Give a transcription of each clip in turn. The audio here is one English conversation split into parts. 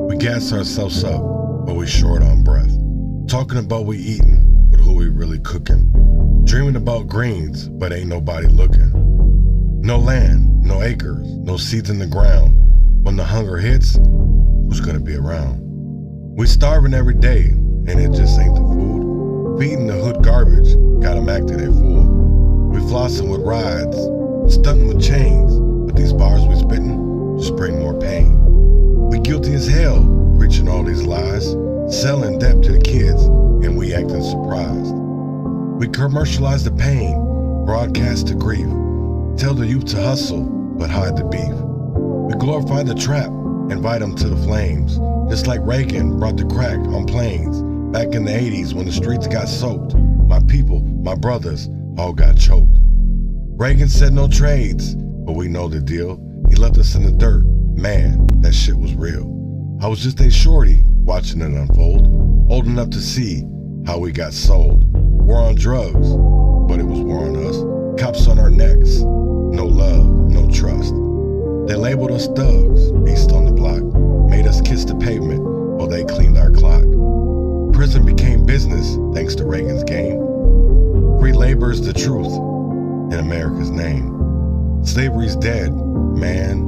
We gas ourselves up, but we short on breath. Talking about we eating, but who we really cooking. Dreaming about greens, but ain't nobody looking. No land, no acres, no seeds in the ground. When the hunger hits, who's gonna be around? We starving every day, and it just ain't the food. Feeding the hood garbage, got 'em acting a fool. We flossing with rides, stunting with chains, but these bars we spitting just bring more pain. We guilty as hell, preaching all these lies, selling debt to the kids, and we acting surprised. We commercialize the pain, broadcast the grief, tell the youth to hustle, but hide the beef. We glorify the trap, invite them to the flames, just like Reagan brought the crack on planes. Back in the 80s when the streets got soaked, my people, my brothers, all got choked. Reagan said no trades, but we know the deal. He left us in the dirt, man, that shit was real. I was just a shorty watching it unfold, old enough to see how we got sold. War on drugs, but it was war on us. Cops on our necks, no love, no trust. They labeled us thugs, beasts on the block, made us kiss the pavement while they cleaned our clock. Prison became business thanks to Reagan's game. Free labor is the truth in America's name. Slavery's dead, man.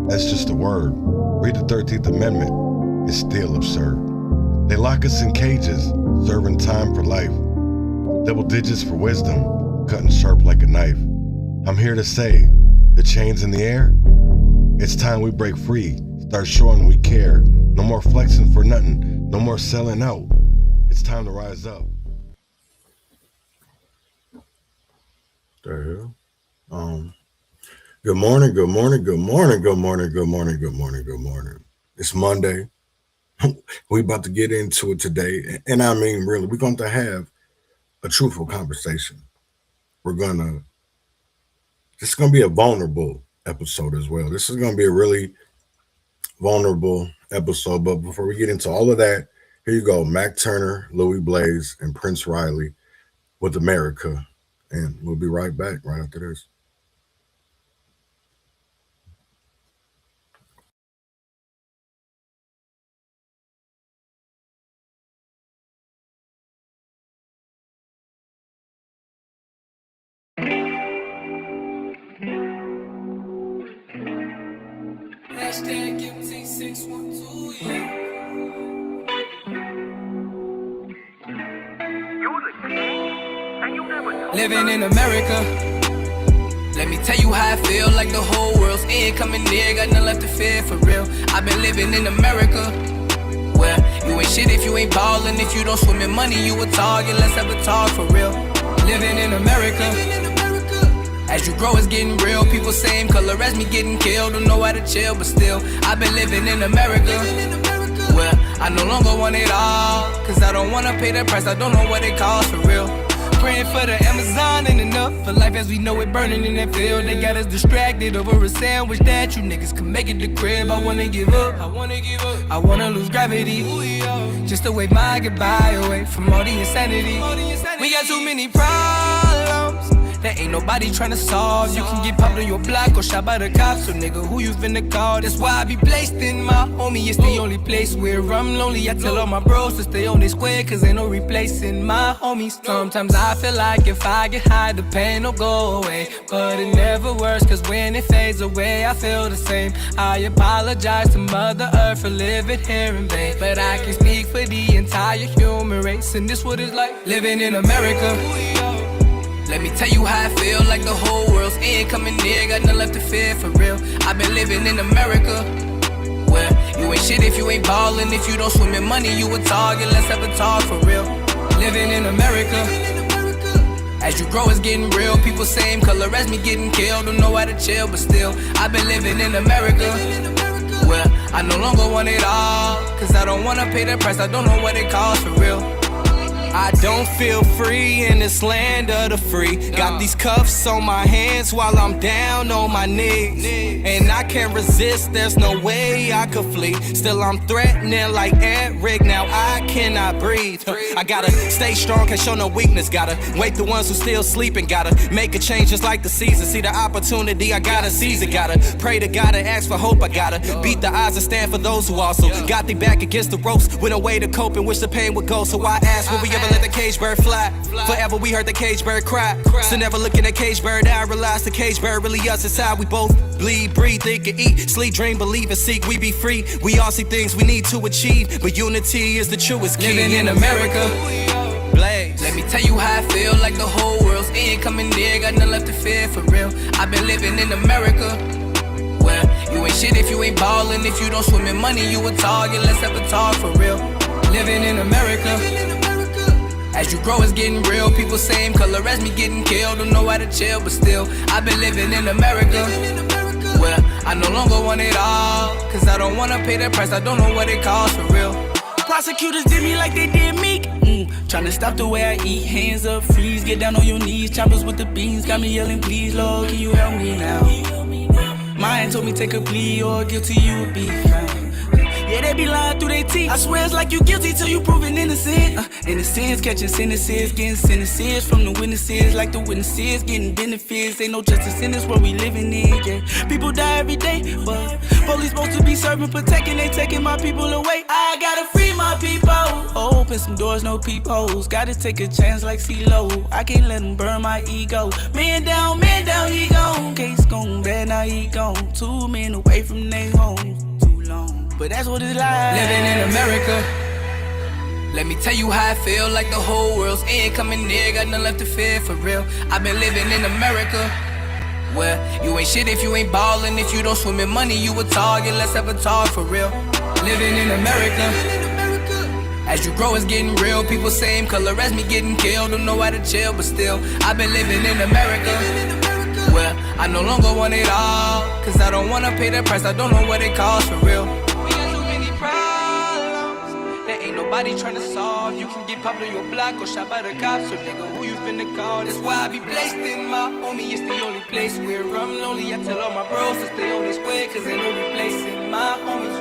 That's just a word. Read the 13th Amendment, it's still absurd. They lock us in cages, serving time for life. Double digits for wisdom, cutting sharp like a knife. I'm here to say, the chains in the air, it's time we break free, start showing we care. No more flexing for nothing, no more selling out. It's time to rise up. The hell? Good morning, good morning, good morning, good morning, good morning, good morning, good morning. It's Monday. We about to get into it today. And I mean, really, we're going to have a truthful conversation. This is going to be a vulnerable episode as well. This is going to be a really vulnerable episode. But before we get into all of that, here you go. Mac Turner, Louis Blaze, and Prince Riley with America. And we'll be right back right after this. Hashtag MT612, yeah. Living in America. Let me tell you how I feel, like the whole world's in, coming near, got nothing left to fear for real. I've been living in America. Well, you ain't shit if you ain't ballin', if you don't swim in money, you a target, let's have a talk for real. Living in America. As you grow, it's getting real. People same color as me getting killed. Don't know how to chill, but still, I've been living in America. Well, I no longer want it all, cause I don't wanna pay the price, I don't know what it costs for real. Praying for the Amazon and enough for life as we know it burning in that field. They got us distracted over a sandwich that you niggas can make it the crib. I wanna give up, I wanna lose gravity, just to wave my goodbye away from all the insanity. We got too many problems that ain't nobody tryna solve. You can get popped on your block or shot by the cops. So nigga, who you finna call? That's why I be placed in my homie. It's the only place where I'm lonely. I tell all my bros to stay on this square, cause ain't no replacing my homies. Sometimes I feel like if I get high, the pain will go away, but it never works, cause when it fades away, I feel the same. I apologize to Mother Earth for living here in vain, but I can speak for the entire human race, and this what it's like living in America. Let me tell you how I feel, like the whole world's in, coming near, got nothing left to fear for real. I've been living in America. Well, you ain't shit if you ain't ballin', if you don't swim in money, you a target, let's have a talk for real. Living in America. As you grow, it's getting real. People same color as me getting killed, don't know how to chill, but still, I've been living in America. Well, I no longer want it all, cause I don't wanna pay the price, I don't know what it costs for real. I don't feel free in this land of the free. Got these cuffs on my hands while I'm down on my knees. And I can't resist, there's no way I could flee. Still I'm threatening like Eric, now I cannot breathe. I gotta stay strong, can't show no weakness. Gotta wake the ones who still sleeping. Gotta make a change just like the season. See the opportunity, I gotta seize it. Gotta pray to God and ask for hope. I gotta beat the odds and stand for those who also got their back against the ropes with a way to cope and wish the pain would go. So I ask, will we ever let the cage bird fly? Forever we heard the cage bird cry. So never looking at cage bird, I realize the cage bird really us inside. We both bleed, breathe, think and eat, sleep, dream, believe and seek. We be free, we all see things we need to achieve, but unity is the truest key. Living in America, blaze. Let me tell you how I feel, like the whole world's end, coming near, got nothing left to fear for real. I've been living in America, where you ain't shit if you ain't ballin'. If you don't swim in money, you a target, let's have a talk for real. Living in America, as you grow it's getting real. People same color as me getting killed, don't know how to chill, but still I've been living in America, where I no longer want it all, cause I don't wanna pay that price, I don't know what it costs for real. Prosecutors did me like they did me. Tryna stop the way I eat, hands up, freeze, get down on your knees, choppers with the beans, got me yelling, please Lord, can you help me now? Mine told me take a plea or guilty, you would be fine. Yeah, they be lying through their teeth. I swear it's like you guilty till you proven innocent. Innocents catching sentences, getting sentences from the witnesses, like the witnesses getting benefits. Ain't no justice in this world we living in, yeah. People die every day, but police supposed to be serving, protecting, they taking my people away. I gotta free my people. Open some doors, no peepholes. Gotta take a chance like CeeLo. I can't let them burn my ego. Man down, he gone. Case gone bad, now he gone. 2 men away from their home. Too long. But that's what it's like. Living in America. Let me tell you how I feel, like the whole world's end, coming near, got nothing left to fear for real. I've been living in America, where you ain't shit if you ain't ballin'. If you don't swim in money, you a target, let's have a talk for real. Living in America, as you grow it's getting real. People same color as me getting killed, don't know how to chill, but still I've been living in America, where I no longer want it all, cause I don't wanna pay the price, I don't know what it costs for real. Nobody tryna solve. You can get popped on your block or shot by the cops. So nigga, who you finna call? That's why I be placed in my homie. It's the only place where I'm lonely. I tell all my bros to stay on this way, cause ain't no replacing my homies.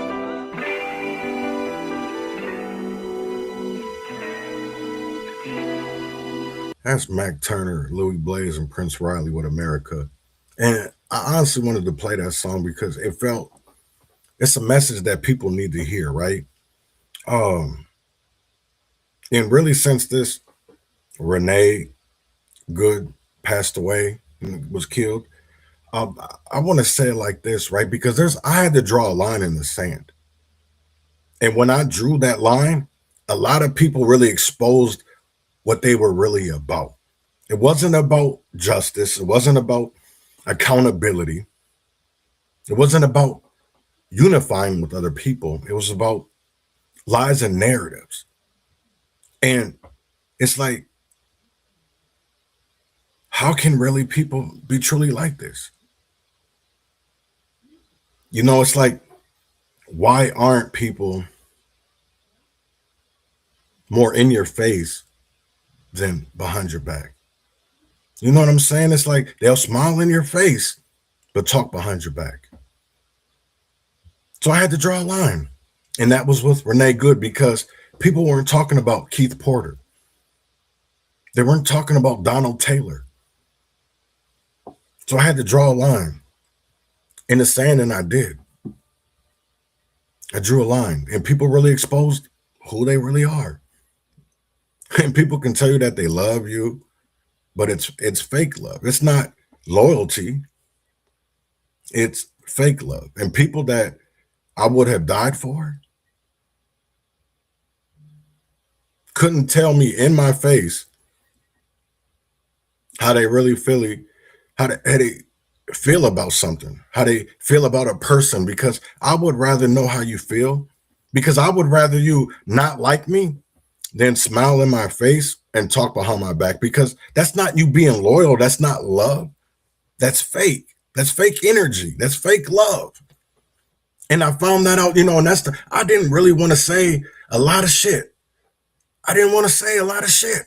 That's Mac Turner, Louis Blaze, and Prince Riley with America. And I honestly wanted to play that song because it's a message that people need to hear, right? And really, since this Renee Good passed away and was killed, I want to say it like this, right? Because I had to draw a line in the sand. And when I drew that line, a lot of people really exposed what they were really about. It wasn't about justice. It wasn't about accountability. It wasn't about unifying with other people. It was about lies and narratives. And it's like, how can really people be truly like this? You know, it's like, why aren't people more in your face than behind your back? You know what I'm saying? It's like they'll smile in your face, but talk behind your back. So I had to draw a line. And that was with Renee Good, because people weren't talking about Keith Porter. They weren't talking about Donald Taylor. So I had to draw a line in the sand, and I did. I drew a line, and people really exposed who they really are. And people can tell you that they love you, but it's fake love. It's not loyalty. It's fake love. And people that I would have died for couldn't tell me in my face how they really how they feel about something, how they feel about a person, because I would rather know how you feel, because I would rather you not like me than smile in my face and talk behind my back, because that's not you being loyal. That's not love. That's fake. That's fake energy. That's fake love. And I found that out, and I didn't really want to say a lot of shit. I didn't want to say a lot of shit.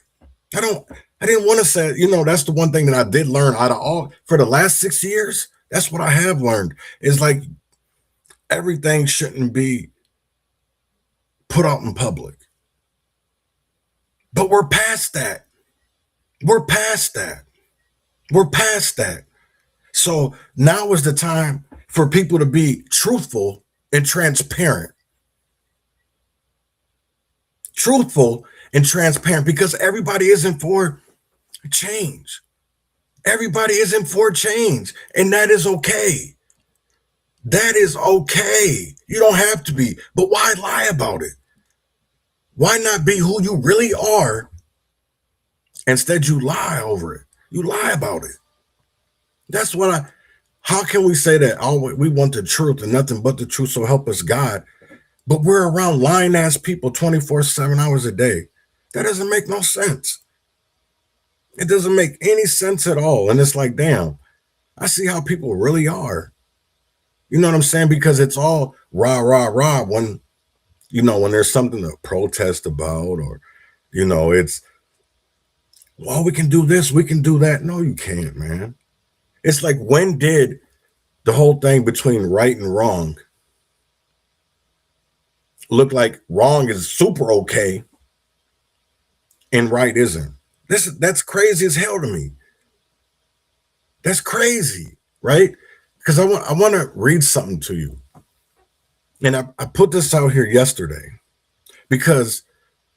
I don't. I didn't want to say. That's the one thing that I did learn out of all for the last 6 years. That's what I have learned. Is like everything shouldn't be put out in public. But we're past that. We're past that. We're past that. So now is the time for people to be truthful and transparent. Truthful and transparent because everybody isn't for change. Everybody isn't for change. And that is okay. That is okay. You don't have to be. But why lie about it? Why not be who you really are? Instead, you lie over it. You lie about it. That's what how can we say that we want the truth and nothing but the truth, so help us God, but we're around lying ass people 24, 7 hours a day? That doesn't make no sense. It doesn't make any sense at all. And it's like, damn, I see how people really are. You know what I'm saying? Because it's all rah, rah, rah when there's something to protest about, or, it's, well, we can do this, we can do that. No, you can't, man. It's like, when did the whole thing between right and wrong look like wrong is super okay and right isn't? That's crazy as hell to me. That's crazy, right? Because I want to read something to you. And I put this out here yesterday because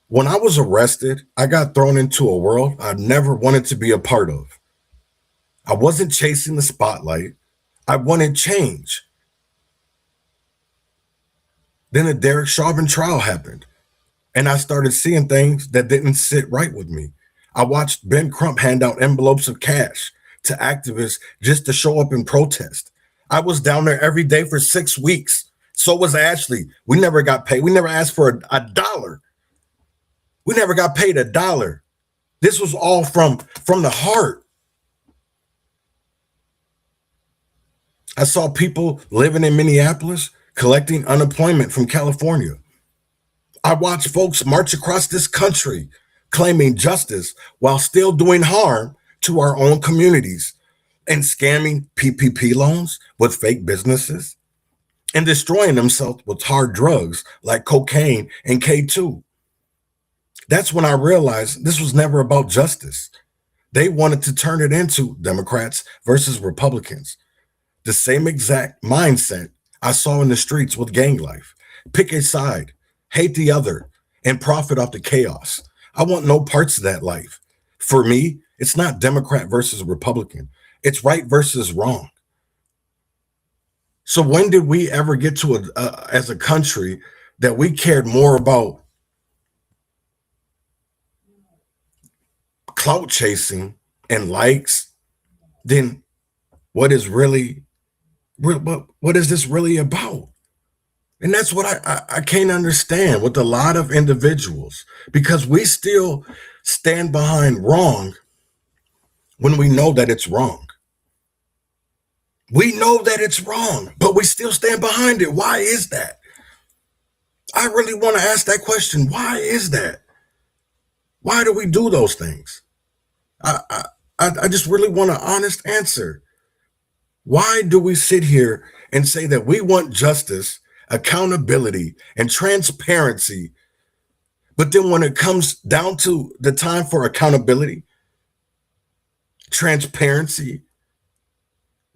when I was arrested, I got thrown into a world I never wanted to be a part of. I wasn't chasing the spotlight. I wanted change. Then the Derek Chauvin trial happened, and I started seeing things that didn't sit right with me. I watched Ben Crump hand out envelopes of cash to activists just to show up and protest. I was down there every day for 6 weeks. So was Ashley. We never got paid. We never asked for a dollar. We never got paid $1. This was all from the heart. I saw people living in Minneapolis collecting unemployment from California. I watched folks march across this country claiming justice while still doing harm to our own communities and scamming PPP loans with fake businesses and destroying themselves with hard drugs like cocaine and K2. That's when I realized this was never about justice. They wanted to turn it into Democrats versus Republicans. The same exact mindset I saw in the streets with gang life. Pick a side, hate the other, and profit off the chaos. I want no parts of that life. For me, it's not Democrat versus Republican. It's right versus wrong. So when did we ever get to as a country that we cared more about clout chasing and likes than what is this really about? And that's what I can't understand with a lot of individuals, because we still stand behind wrong when we know that it's wrong. We know that it's wrong, but we still stand behind it. Why is that? I really want to ask that question. Why is that? Why do we do those things? I just really want an honest answer. Why do we sit here and say that we want justice, accountability, and transparency, but then when it comes down to the time for accountability, transparency,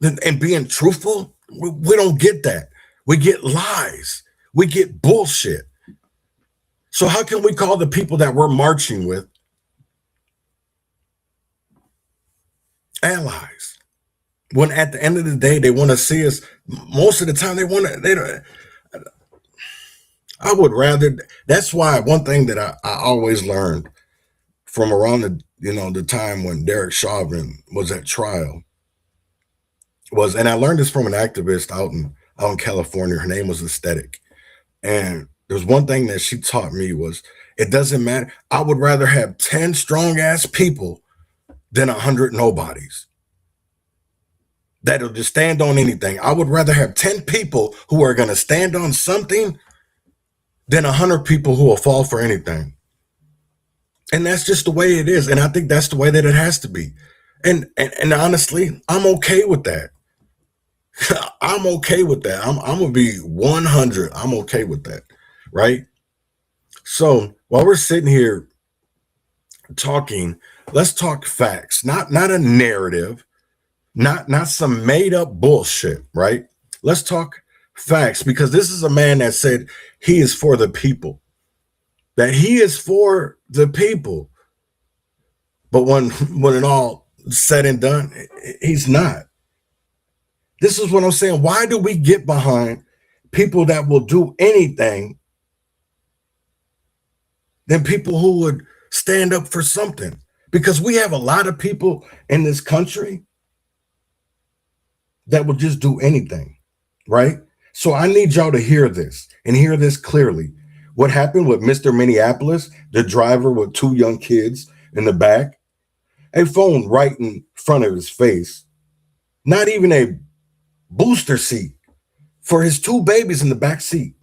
and being truthful, we don't get that. We get lies. We get bullshit. So how can we call the people that we're marching with allies when at the end of the day they want to see us? Most of the time I would rather. That's why one thing that I always learned from around the time when Derek Chauvin was at trial was, and I learned this from an activist out in California. Her name was Aesthetic. And there's one thing that she taught me was, it doesn't matter. I would rather have 10 strong ass people than 100 nobodies that'll just stand on anything. I would rather have 10 people who are going to stand on something than 100 people who will fall for anything. And that's just the way it is. And I think that's the way that it has to be. And honestly, I'm okay with that. I'm okay with that. I'm gonna be 100. I'm okay with that. Right. So while we're sitting here talking, let's talk facts, not a narrative, not some made up bullshit, right? Let's talk facts because this is a man that said he is for the people. That he is for the people. But when it all said and done, he's not. This is what I'm saying. Why do we get behind people that will do anything than people who would stand up for something? Because we have a lot of people in this country that will just do anything, right? So I need y'all to hear this and hear this clearly. What happened with Mr. Minneapolis, the driver with two young kids in the back, a phone right in front of his face, not even a booster seat for his two babies in the back seat.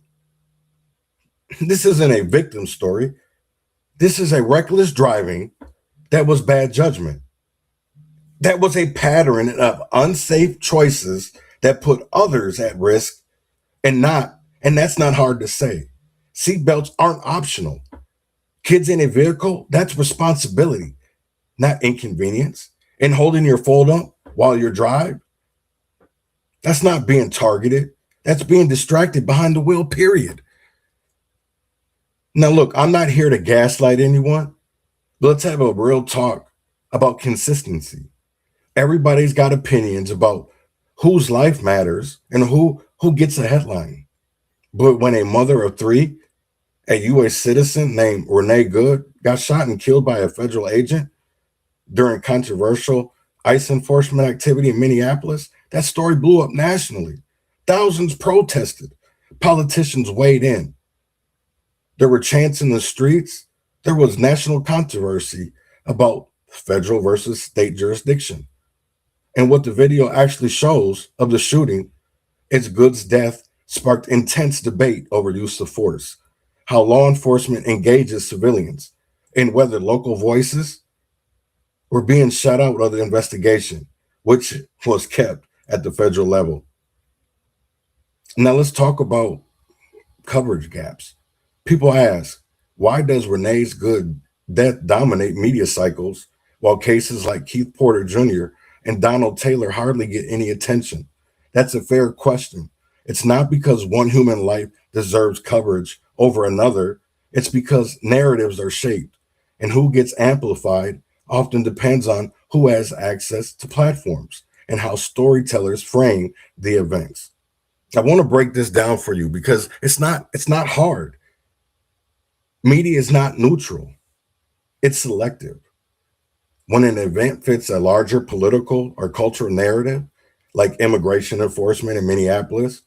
This isn't a victim story. This is a reckless driving that was bad judgment. That was a pattern of unsafe choices that put others at risk and that's not hard to say. Seatbelts aren't optional. Kids in a vehicle, that's responsibility, not inconvenience. And holding your phone up while you drive, that's not being targeted. That's being distracted behind the wheel, period. Now, look, I'm not here to gaslight anyone, but let's have a real talk about consistency. Everybody's got opinions about whose life matters and who gets a headline. But when a mother of three, a U.S. citizen named Renee Good, got shot and killed by a federal agent during controversial ICE enforcement activity in Minneapolis, that story blew up nationally. Thousands protested. Politicians weighed in. There were chants in the streets. There was national controversy about federal versus state jurisdiction. And what the video actually shows of the shooting, its Good's death sparked intense debate over use of force, how law enforcement engages civilians, and whether local voices were being shut out of the investigation, which was kept at the federal level. Now let's talk about coverage gaps. People ask, why does Renee's Good death dominate media cycles while cases like Keith Porter Jr. and Donald Taylor hardly get any attention? That's a fair question. It's not because one human life deserves coverage over another. It's because narratives are shaped, and who gets amplified often depends on who has access to platforms and how storytellers frame the events. I want to break this down for you because it's not hard. Media is not neutral. It's selective. When an event fits a larger political or cultural narrative, like immigration enforcement in Minneapolis,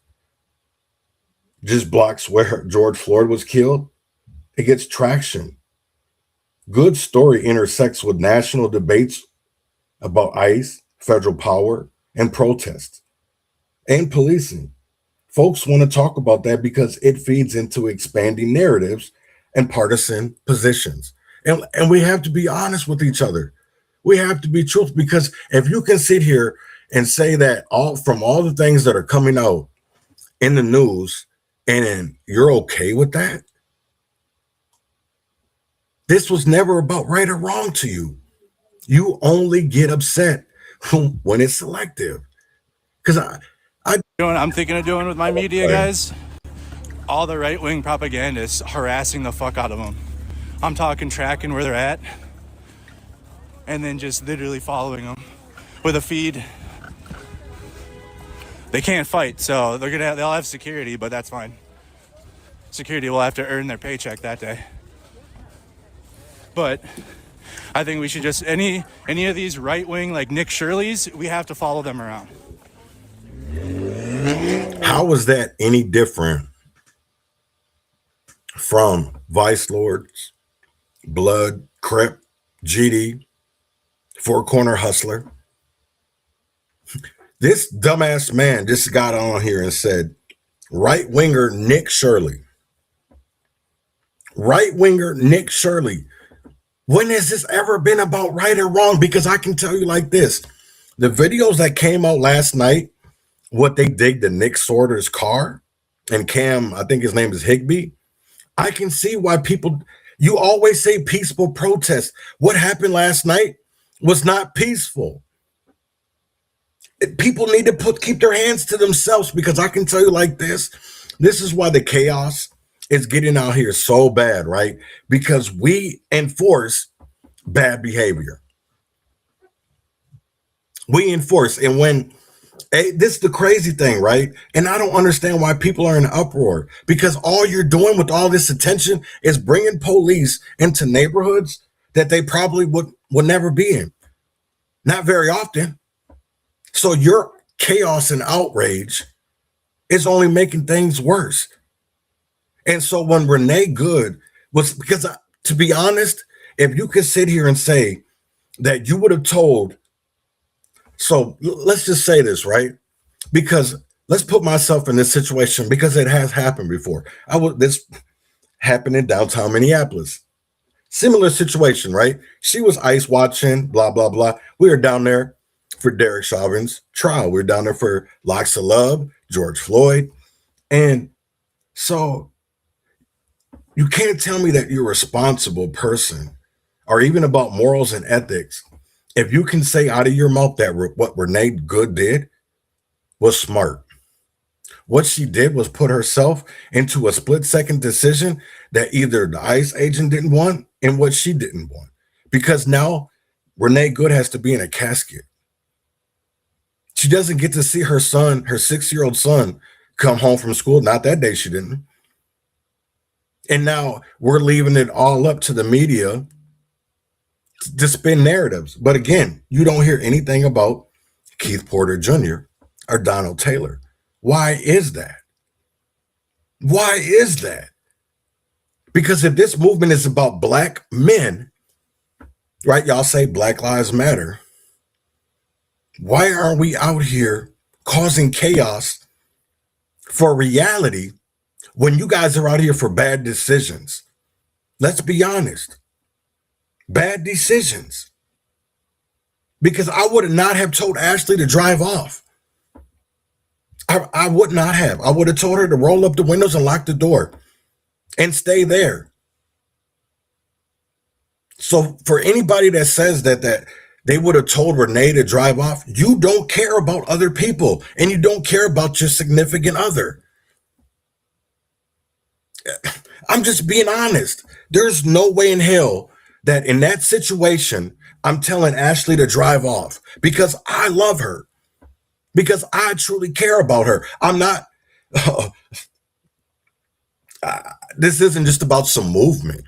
just blocks where George Floyd was killed, it gets traction. Good story intersects with national debates about ICE, federal power, and protests, and policing. Folks want to talk about that because it feeds into expanding narratives and partisan positions. And we have to be honest with each other. We have to be truthful because if you can sit here and say that all the things that are coming out in the news and you're okay with that, this was never about right or wrong to you. You only get upset when it's selective. Because I'm thinking of doing with my media guys, all the right-wing propagandists harassing the fuck out of them. I'm talking tracking where they're at and then just literally following them with a feed. They can't fight, so they'll have security, but that's fine. Security will have to earn their paycheck that day. But I think we should just, any of these right-wing, like Nick Shirley's, we have to follow them around. How is that any different from Vice Lords, Blood, Crip, GD, Four Corner Hustler? This dumbass man just got on here and said, right-winger Nick Shirley. Right-winger Nick Shirley. When has this ever been about right or wrong? Because I can tell you like this, the videos that came out last night, what they dig to Nick Sorter's car and Cam, I think his name is Higby. I can see why people, you always say peaceful protest. What happened last night was not peaceful. People need to keep their hands to themselves, because I can tell you like this is why the chaos is getting out here so bad, right? Because we enforce bad behavior. We enforce, and when this is the crazy thing, right? And I don't understand why people are in an uproar, because all you're doing with all this attention is bringing police into neighborhoods that they probably would never be in. Not very often. So your chaos and outrage is only making things worse. And so when Renee Good was, because to be honest, if you could sit here and say that you would have told, so let's just say this, right? Because let's put myself in this situation, because it has happened before. This happened in downtown Minneapolis. Similar situation, right? She was ice watching, blah, blah, blah. We were down there for Derek Chauvin's trial. We were down there for Locks of Love, George Floyd. And so you can't tell me that you're a responsible person, or even about morals and ethics, if you can say out of your mouth that what Renee Good did was smart. What she did was put herself into a split-second decision that either the ICE agent didn't want and what she didn't want. Because now Renee Good has to be in a casket. She doesn't get to see her son, her 6-year-old son, come home from school. Not that day, she didn't. And now we're leaving it all up to the media to spin narratives. But again, you don't hear anything about Keith Porter Jr. or Donald Taylor. Why is that? Why is that? Because if this movement is about black men, right? Y'all say Black Lives Matter. Why are we out here causing chaos for reality when you guys are out here for bad decisions? Let's be honest. Bad decisions. Because I would not have told Ashley to drive off. I would not have. I would have told her to roll up the windows and lock the door and stay there. So for anybody that says that they would have told Renee to drive off, you don't care about other people, and you don't care about your significant other. I'm just being honest. There's no way in hell that in that situation, I'm telling Ashley to drive off, because I love her, because I truly care about her. I'm not, this isn't just about some movement.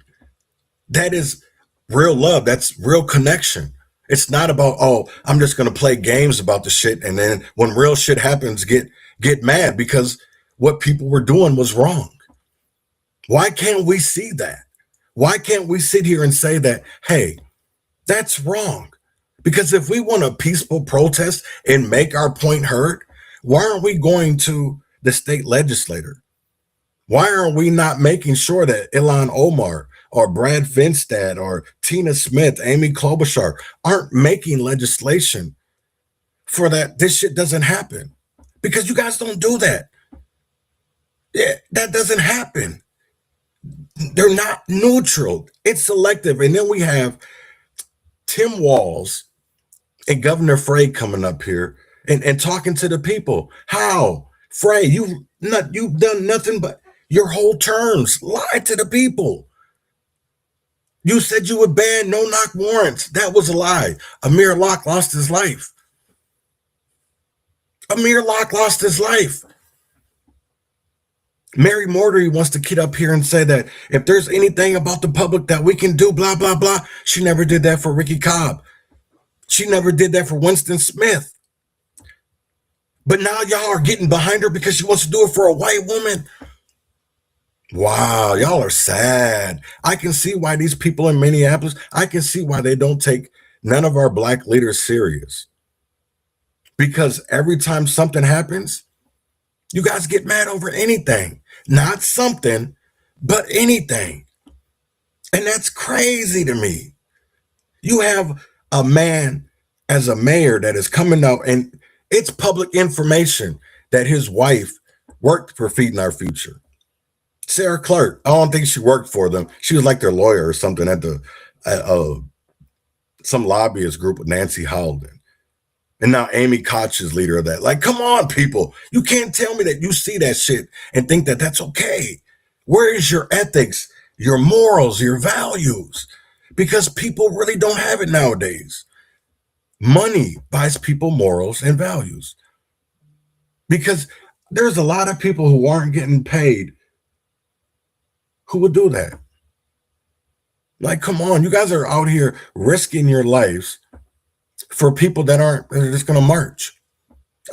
That is real love. That's real connection. It's not about, oh, I'm just going to play games about the shit, and then when real shit happens, get mad because what people were doing was wrong. Why can't we see that? Why can't we sit here and say that, hey, that's wrong? Because if we want a peaceful protest and make our point heard, why aren't we going to the state legislature? Why aren't we not making sure that Ilhan Omar or Brad Finstad or Tina Smith, Amy Klobuchar aren't making legislation for that this shit doesn't happen? Because you guys don't do that. Yeah, that doesn't happen. They're not neutral. It's selective. And then we have Tim Walz and Governor Frey coming up here and talking to the people. How? Frey, you've done nothing but your whole terms lied to the people. You said you would ban no-knock warrants. That was a lie. Amir Locke lost his life. Amir Locke lost his life. Mary Mortery wants to get up here and say that if there's anything about the public that we can do, blah, blah, blah. She never did that for Ricky Cobb. She never did that for Winston Smith. But now y'all are getting behind her because she wants to do it for a white woman. Wow, y'all are sad. I can see why these people in Minneapolis, I can see why they don't take none of our black leaders serious. Because every time something happens, you guys get mad over anything. Not something, but anything. And that's crazy to me. You have a man as a mayor that is coming out, and it's public information that his wife worked for Feeding Our Future. Sarah Clark, I don't think she worked for them. She was like their lawyer or something at some lobbyist group with Nancy Howden. And now Amy Koch is leader of that. Like, come on, people. You can't tell me that you see that shit and think that that's okay. Where is your ethics, your morals, your values? Because people really don't have it nowadays. Money buys people morals and values. Because there's a lot of people who aren't getting paid who would do that. Like, come on, you guys are out here risking your lives for people that are just going to march.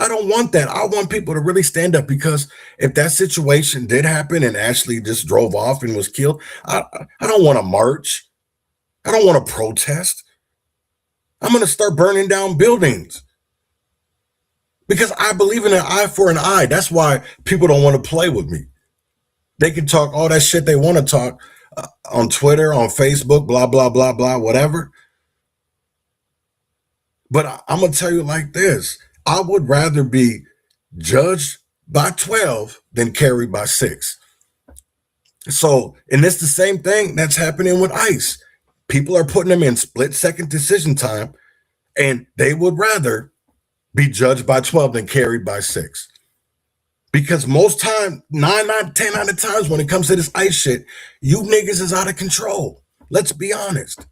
I don't want that. I want people to really stand up, because if that situation did happen and Ashley just drove off and was killed, I don't want to march. I don't want to protest. I'm going to start burning down buildings, because I believe in an eye for an eye. That's why people don't want to play with me. They can talk all that shit they want to talk on Twitter, on Facebook, blah, blah, blah, blah, whatever. But I'm going to tell you like this. I would rather be judged by 12 than carried by 6. So, and it's the same thing that's happening with ICE. People are putting them in split-second decision time, and they would rather be judged by 12 than carried by 6. Because most time, 9 out of 10 out of times when it comes to this ICE shit, you niggas is out of control. Let's be honest.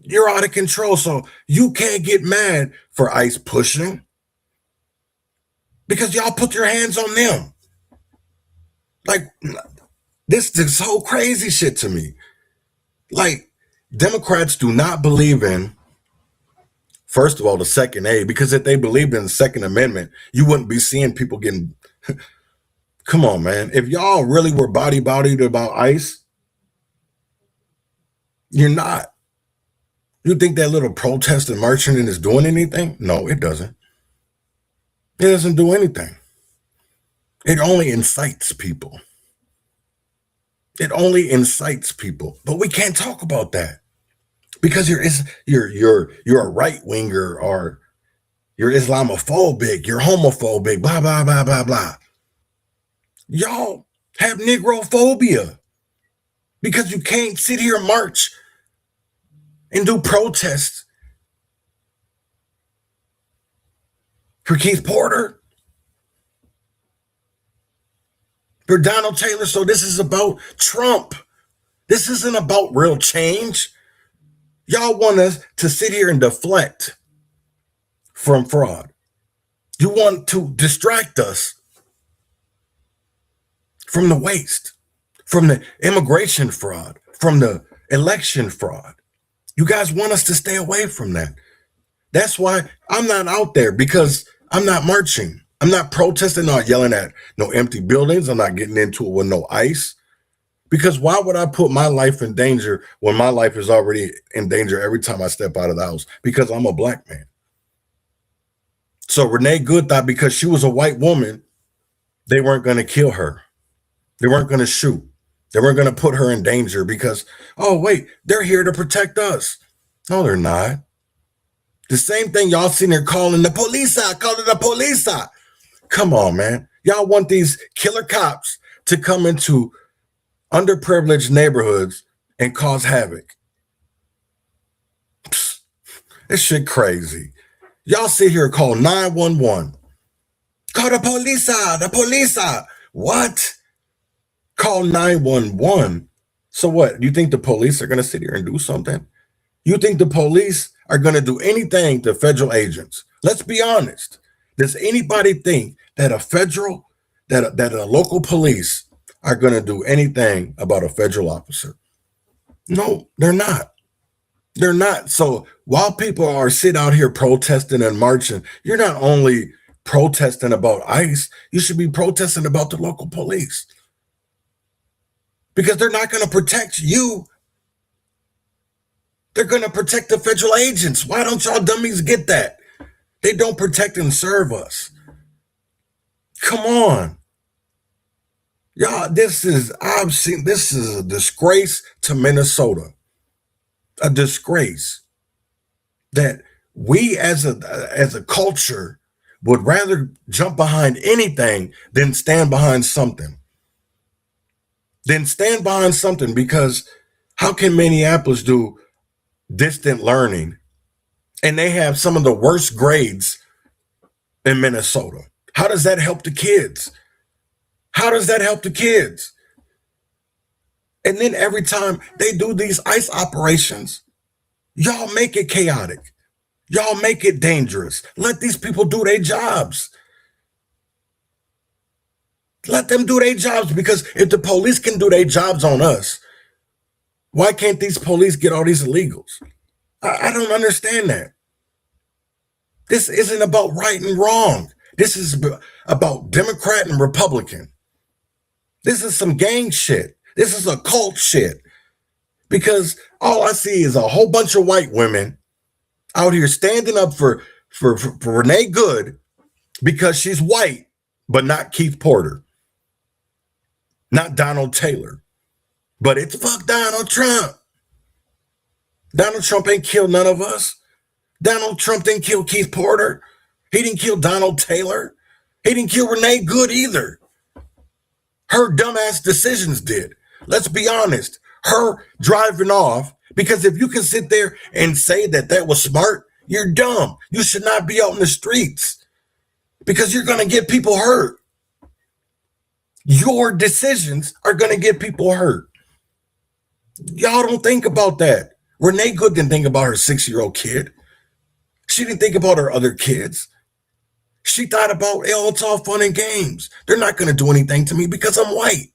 You're out of control, so you can't get mad for ICE pushing, because y'all put your hands on them. Like, this is so crazy shit to me. Like, Democrats do not believe in, first of all, the Second A, because if they believed in the Second Amendment, you wouldn't be seeing people getting... Come on, man. If y'all really were body-bodied about ICE, you're not. You think that little protest and marching is doing anything? No, it doesn't. It doesn't do anything. It only incites people. It only incites people. But we can't talk about that, because you're a right winger, or you're Islamophobic, you're homophobic, blah, blah, blah, blah, blah. Y'all have Negrophobia, because you can't sit here and march and do protests for Keith Porter, for Donald Taylor. So this is about Trump. This isn't about real change. Y'all want us to sit here and deflect from fraud. You want to distract us from the waste, from the immigration fraud, from the election fraud. You guys want us to stay away from that. That's why I'm not out there, because I'm not marching. I'm not protesting, not yelling at no empty buildings. I'm not getting into it with no ICE. Because why would I put my life in danger when my life is already in danger every time I step out of the house? Because I'm a black man. So Renee Good thought because she was a white woman, they weren't going to kill her. They weren't going to shoot. They weren't going to put her in danger because, oh, wait, they're here to protect us. No, they're not. The same thing y'all sitting there calling the police out, calling the police out. Come on, man. Y'all want these killer cops to come into underprivileged neighborhoods and cause havoc. Psst, this shit crazy. Y'all sit here and call 911. Call the police out, the police out. What? Call 911. So what? You think the police are going to sit here and do something? You think the police are going to do anything to federal agents? Let's be honest. Does anybody think that a local police are going to do anything about a federal officer? No, they're not. They're not. So while people are sitting out here protesting and marching, you're not only protesting about ICE, you should be protesting about the local police. Because they're not going to protect you. They're going to protect the federal agents. Why don't y'all dummies get that? They don't protect and serve us. Come on. Y'all, this is a disgrace to Minnesota. a disgrace that we as a culture would rather jump behind anything than stand behind something. Because how can Minneapolis do distant learning and they have some of the worst grades in Minnesota? How does that help the kids? And then every time they do these ICE operations, y'all make it chaotic. Y'all make it dangerous. Let these people do their jobs. Let them do their jobs, because if the police can do their jobs on us, why can't these police get all these illegals? I don't understand that. This isn't about right and wrong. This is about Democrat and Republican. This is some gang shit. This is a cult shit. Because all I see is a whole bunch of white women out here standing up for Renee Good because she's white, but not Keith Porter, not Donald Taylor. But it's fuck Donald Trump. Donald Trump ain't killed none of us. Donald Trump didn't kill Keith Porter. He didn't kill Donald Taylor. He didn't kill Renee Good either. Her dumbass decisions did. Let's be honest. Her driving off, because if you can sit there and say that was smart, you're dumb. You should not be out in the streets because you're going to get people hurt. Your decisions are going to get people hurt. Y'all don't think about that. Renee Good didn't think about her 6-year-old kid. She didn't think about her other kids. She thought about, oh, it's all fun and games. They're not going to do anything to me because I'm white.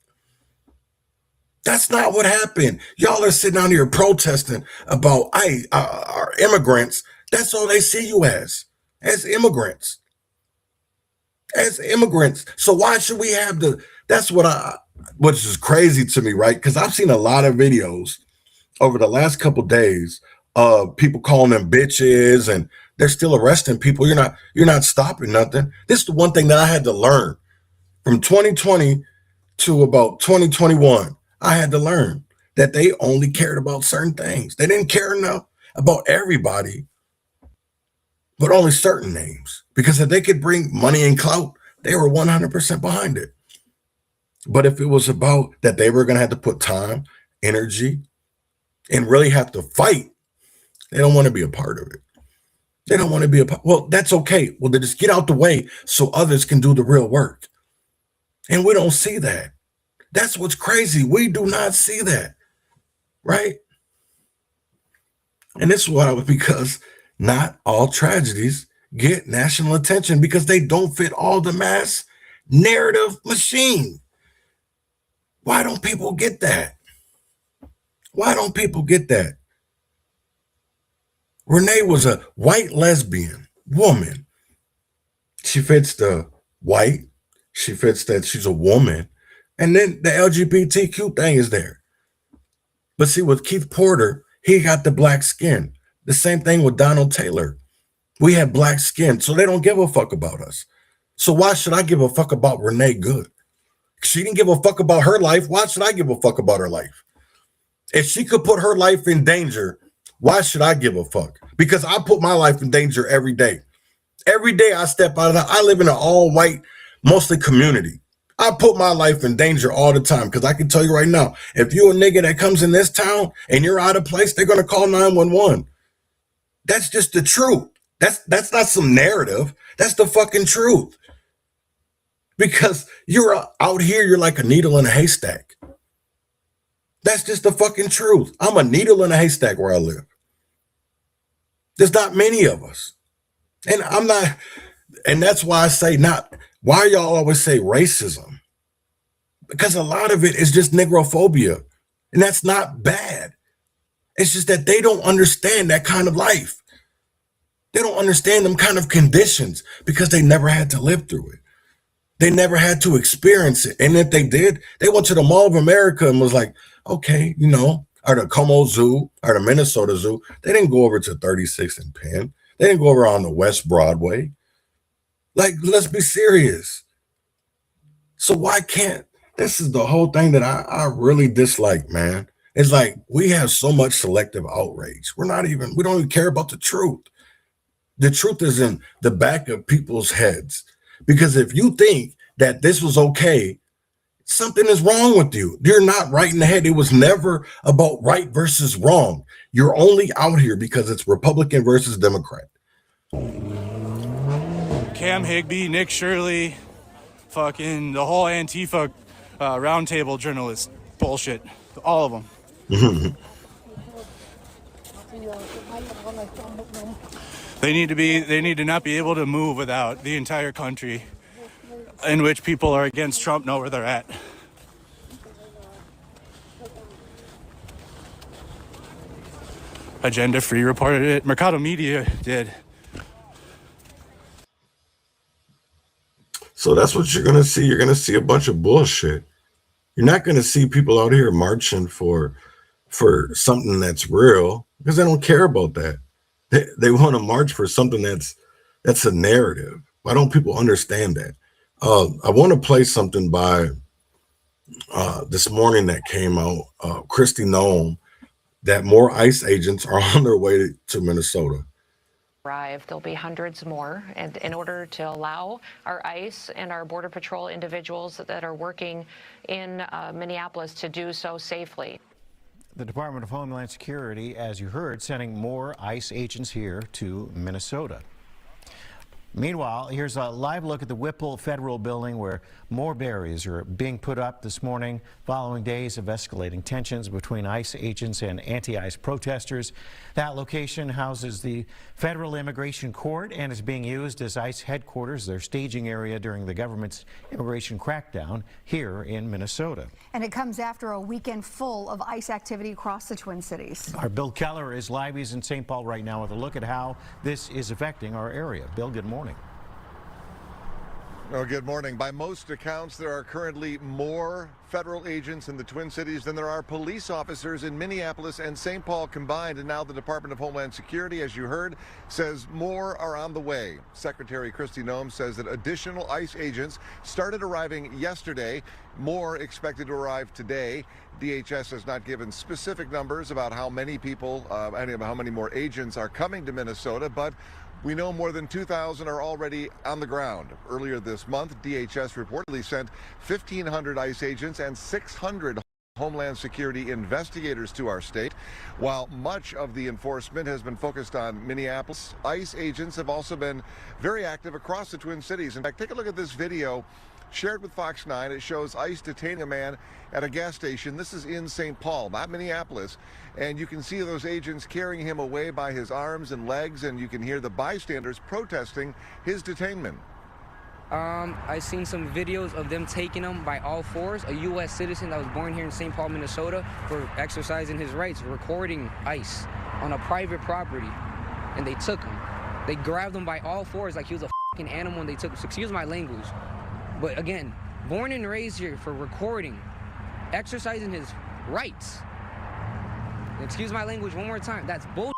That's not what happened. Y'all are sitting out here protesting about our immigrants. That's all they see you as immigrants. As immigrants. So why should we have which is crazy to me, right? Because I've seen a lot of videos over the last couple of days of people calling them bitches, and they're still arresting people. You're not stopping nothing. This is the one thing that I had to learn from 2020 to about 2021. I had to learn that they only cared about certain things. They didn't care enough about everybody, but only certain names. Because if they could bring money and clout, they were 100% behind it. But if it was about that they were going to have to put time, energy, and really have to fight, they don't want to be a part of it. They don't want to be a part. Well, that's okay. Well, they just get out the way so others can do the real work. And we don't see that. That's what's crazy. We do not see that, right? And this is why, because not all tragedies get national attention because they don't fit all the mass narrative machine. Why don't people get that? Why don't people get that? Renee was a white lesbian woman. She fits the white. She fits that she's a woman. And then the LGBTQ thing is there. But see, with Keith Porter, he got the black skin. The same thing with Donald Taylor. We have black skin, so they don't give a fuck about us. So why should I give a fuck about Renee Good? She didn't give a fuck about her life. Why should I give a fuck about her life? If she could put her life in danger, why should I give a fuck? Because I put my life in danger every day. Every day I step out of that. I live in an all-white, mostly community. I put my life in danger all the time because I can tell you right now, if you're a nigga that comes in this town and you're out of place, they're going to call 911. That's just the truth. That's not some narrative. That's the fucking truth. Because you're out here, you're like a needle in a haystack. That's just the fucking truth. I'm a needle in a haystack where I live. There's not many of us. And that's why I say why y'all always say racism? Because a lot of it is just negrophobia. And that's not bad. It's just that they don't understand that kind of life. They don't understand them kind of conditions because they never had to live through it. They never had to experience it. And if they did, they went to the Mall of America and was like, okay, or the Como Zoo or the Minnesota Zoo. They didn't go over to 36th and Penn. They didn't go over on the West Broadway. Like, let's be serious. So why can't, this is the whole thing that I really dislike, man. It's like we have so much selective outrage. We don't even care about the truth. The truth is in the back of people's heads. Because if you think that this was okay, something is wrong with you. You're not right in the head. It was never about right versus wrong. You're only out here because it's Republican versus Democrat. Cam Higbee, Nick Shirley, fucking the whole Antifa roundtable journalist bullshit. All of them. They need to not be able to move without the entire country in which people are against Trump know where they're at. Agenda Free reported it. Mercado Media did. So that's what you're going to see. You're going to see a bunch of bullshit. You're not going to see people out here marching for something that's real because they don't care about that. They want to march for something that's a narrative. Why don't people understand that? I want to play something by this morning that came out, Kristi Noem, that more ICE agents are on their way to Minnesota. There'll be hundreds more, and in order to allow our ICE and our Border Patrol individuals that are working in Minneapolis to do so safely. The Department of Homeland Security, as you heard, sending more ICE agents here to Minnesota. Meanwhile, here's a live look at the Whipple Federal Building where more barriers are being put up this morning following days of escalating tensions between ICE agents and anti-ICE protesters. That location houses the Federal Immigration Court and is being used as ICE headquarters, their staging area during the government's immigration crackdown here in Minnesota. And it comes after a weekend full of ICE activity across the Twin Cities. Our Bill Keller is live. He's in St. Paul right now with a look at how this is affecting our area. Bill, good morning. Oh, good morning. By most accounts, there are currently more federal agents in the Twin Cities than there are police officers in Minneapolis and St. Paul combined. And now the Department of Homeland Security, as you heard, says more are on the way. Secretary Kristi Noem says that additional ICE agents started arriving yesterday. More expected to arrive today. DHS has not given specific numbers about how many people, how many more agents are coming to Minnesota, but we know more than 2,000 are already on the ground. Earlier this month, DHS reportedly sent 1,500 ICE agents and 600 Homeland Security investigators to our state. While much of the enforcement has been focused on Minneapolis, ICE agents have also been very active across the Twin Cities. In fact, take a look at this video shared with Fox 9. It shows ICE detaining a man at a gas station. This is in St. Paul, not Minneapolis. And you can see those agents carrying him away by his arms and legs, and you can hear the bystanders protesting his detainment. I seen some videos of them taking him by all fours, a U.S. citizen that was born here in St. Paul, Minnesota, for exercising his rights, recording ICE on a private property, and they took him. They grabbed him by all fours like he was a fucking animal, and they took him. Excuse my language. But again, born and raised here for recording, exercising his rights. Excuse my language one more time. That's bullshit.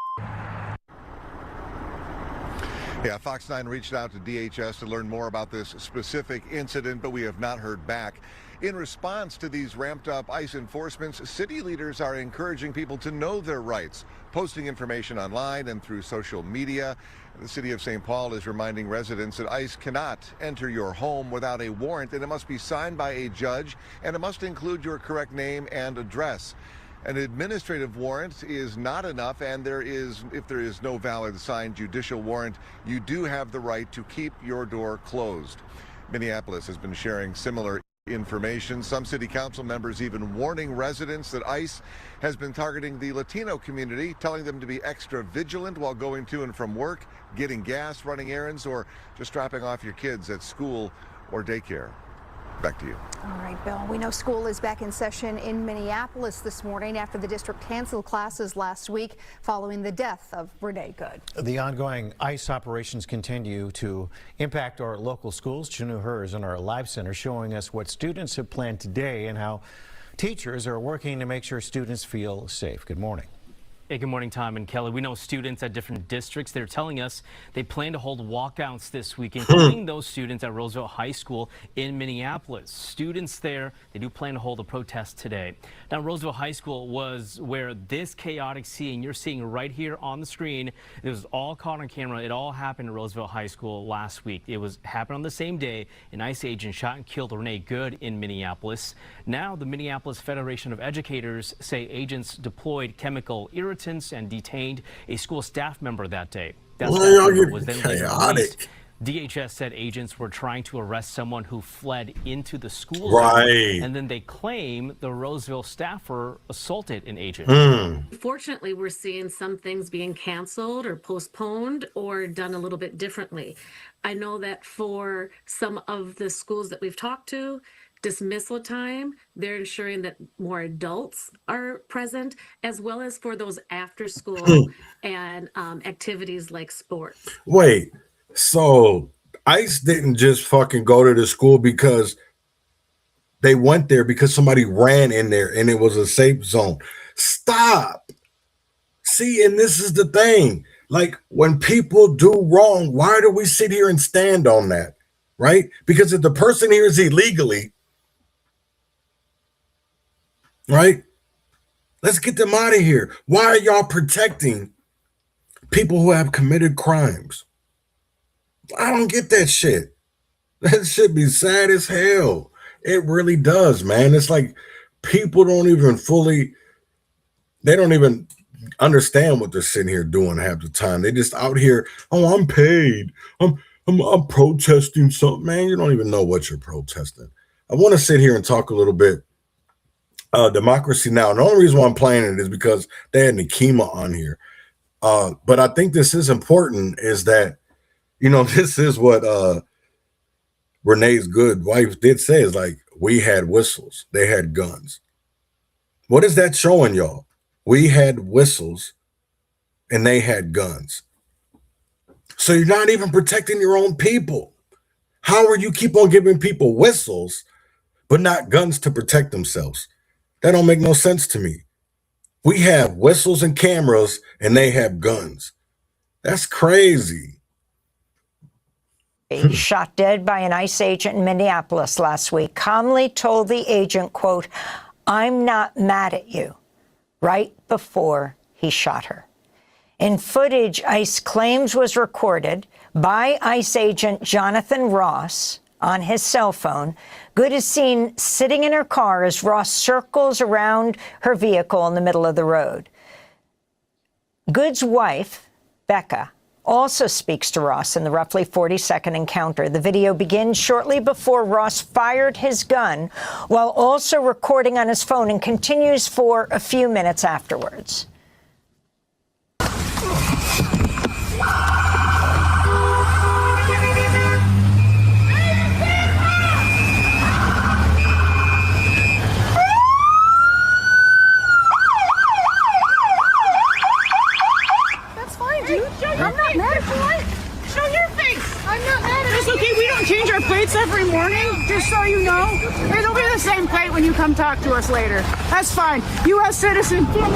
Yeah, Fox 9 reached out to DHS to learn more about this specific incident, but we have not heard back. In response to these ramped up ICE enforcements, city leaders are encouraging people to know their rights, posting information online and through social media. The city of St. Paul is reminding residents that ICE cannot enter your home without a warrant, and it must be signed by a judge, and it must include your correct name and address. An administrative warrant is not enough, and if there is no valid signed judicial warrant, you do have the right to keep your door closed. Minneapolis has been sharing similar information. Some city council members even warning residents that ICE has been targeting the Latino community, telling them to be extra vigilant while going to and from work, getting gas, running errands, or just dropping off your kids at school or daycare. Back to you. All right, Bill. We know school is back in session in Minneapolis this morning after the district canceled classes last week following the death of Renee Good. The ongoing ICE operations continue to impact our local schools. Chanu Her is in our live center showing us what students have planned today and how teachers are working to make sure students feel safe. Good morning. Hey, good morning, Tom and Kelly. We know students at different districts, they're telling us they plan to hold walkouts this week, including those students at Roosevelt High School in Minneapolis. Students there, they do plan to hold a protest today. Now, Roosevelt High School was where this chaotic scene you're seeing right here on the screen, it was all caught on camera. It all happened at Roosevelt High School last week. It happened on the same day. An ICE agent shot and killed Renee Good in Minneapolis. Now, the Minneapolis Federation of Educators say agents deployed chemical irritants and detained a school staff member that day. That staff member was then later released. DHS said agents were trying to arrest someone who fled into the school zone, and then they claim the Roseville staffer assaulted an agent. Fortunately, we're seeing some things being canceled or postponed or done a little bit differently. I know that for some of the schools that we've talked to, dismissal time, they're ensuring that more adults are present, as well as for those after school and activities like sports. Wait, so ICE didn't just fucking go to the school because they went there because somebody ran in there and it was a safe zone. Stop. See, and this is the thing. Like, when people do wrong, why do we sit here and stand on that? Right? Because if the person here is illegally, right? Let's get them out of here. Why are y'all protecting people who have committed crimes? I don't get that shit. That should be sad as hell. It really does, man. It's like people don't even understand what they're sitting here doing half the time. They just out here, oh, I'm paid. I'm protesting something. Man, you don't even know what you're protesting. I want to sit here and talk a little bit Democracy Now! And the only reason why I'm playing it is because they had Nikema on here. But I think this is important, is that, you know, this is what Renee Good wife did say, is like, we had whistles, they had guns. What is that showing y'all? We had whistles and they had guns. So you're not even protecting your own people. How are you keep on giving people whistles but not guns to protect themselves? That don't make no sense to me. We have whistles and cameras and they have guns. That's crazy. Shot dead by an ICE agent in Minneapolis last week, calmly told the agent, quote, "I'm not mad at you," right before he shot her. In footage ICE claims was recorded by ICE agent Jonathan Ross on his cell phone, Good is seen sitting in her car as Ross circles around her vehicle in the middle of the road. Good's wife, Becca, also speaks to Ross in the roughly 40-second encounter. The video begins shortly before Ross fired his gun, while also recording on his phone, and continues for a few minutes afterwards. I'm not mad at you. Show your face. I'm not mad at you. It's okay. We don't change our plates every morning, just so you know. It'll be the same plate when you come talk to us later. That's fine. U.S. citizen. You want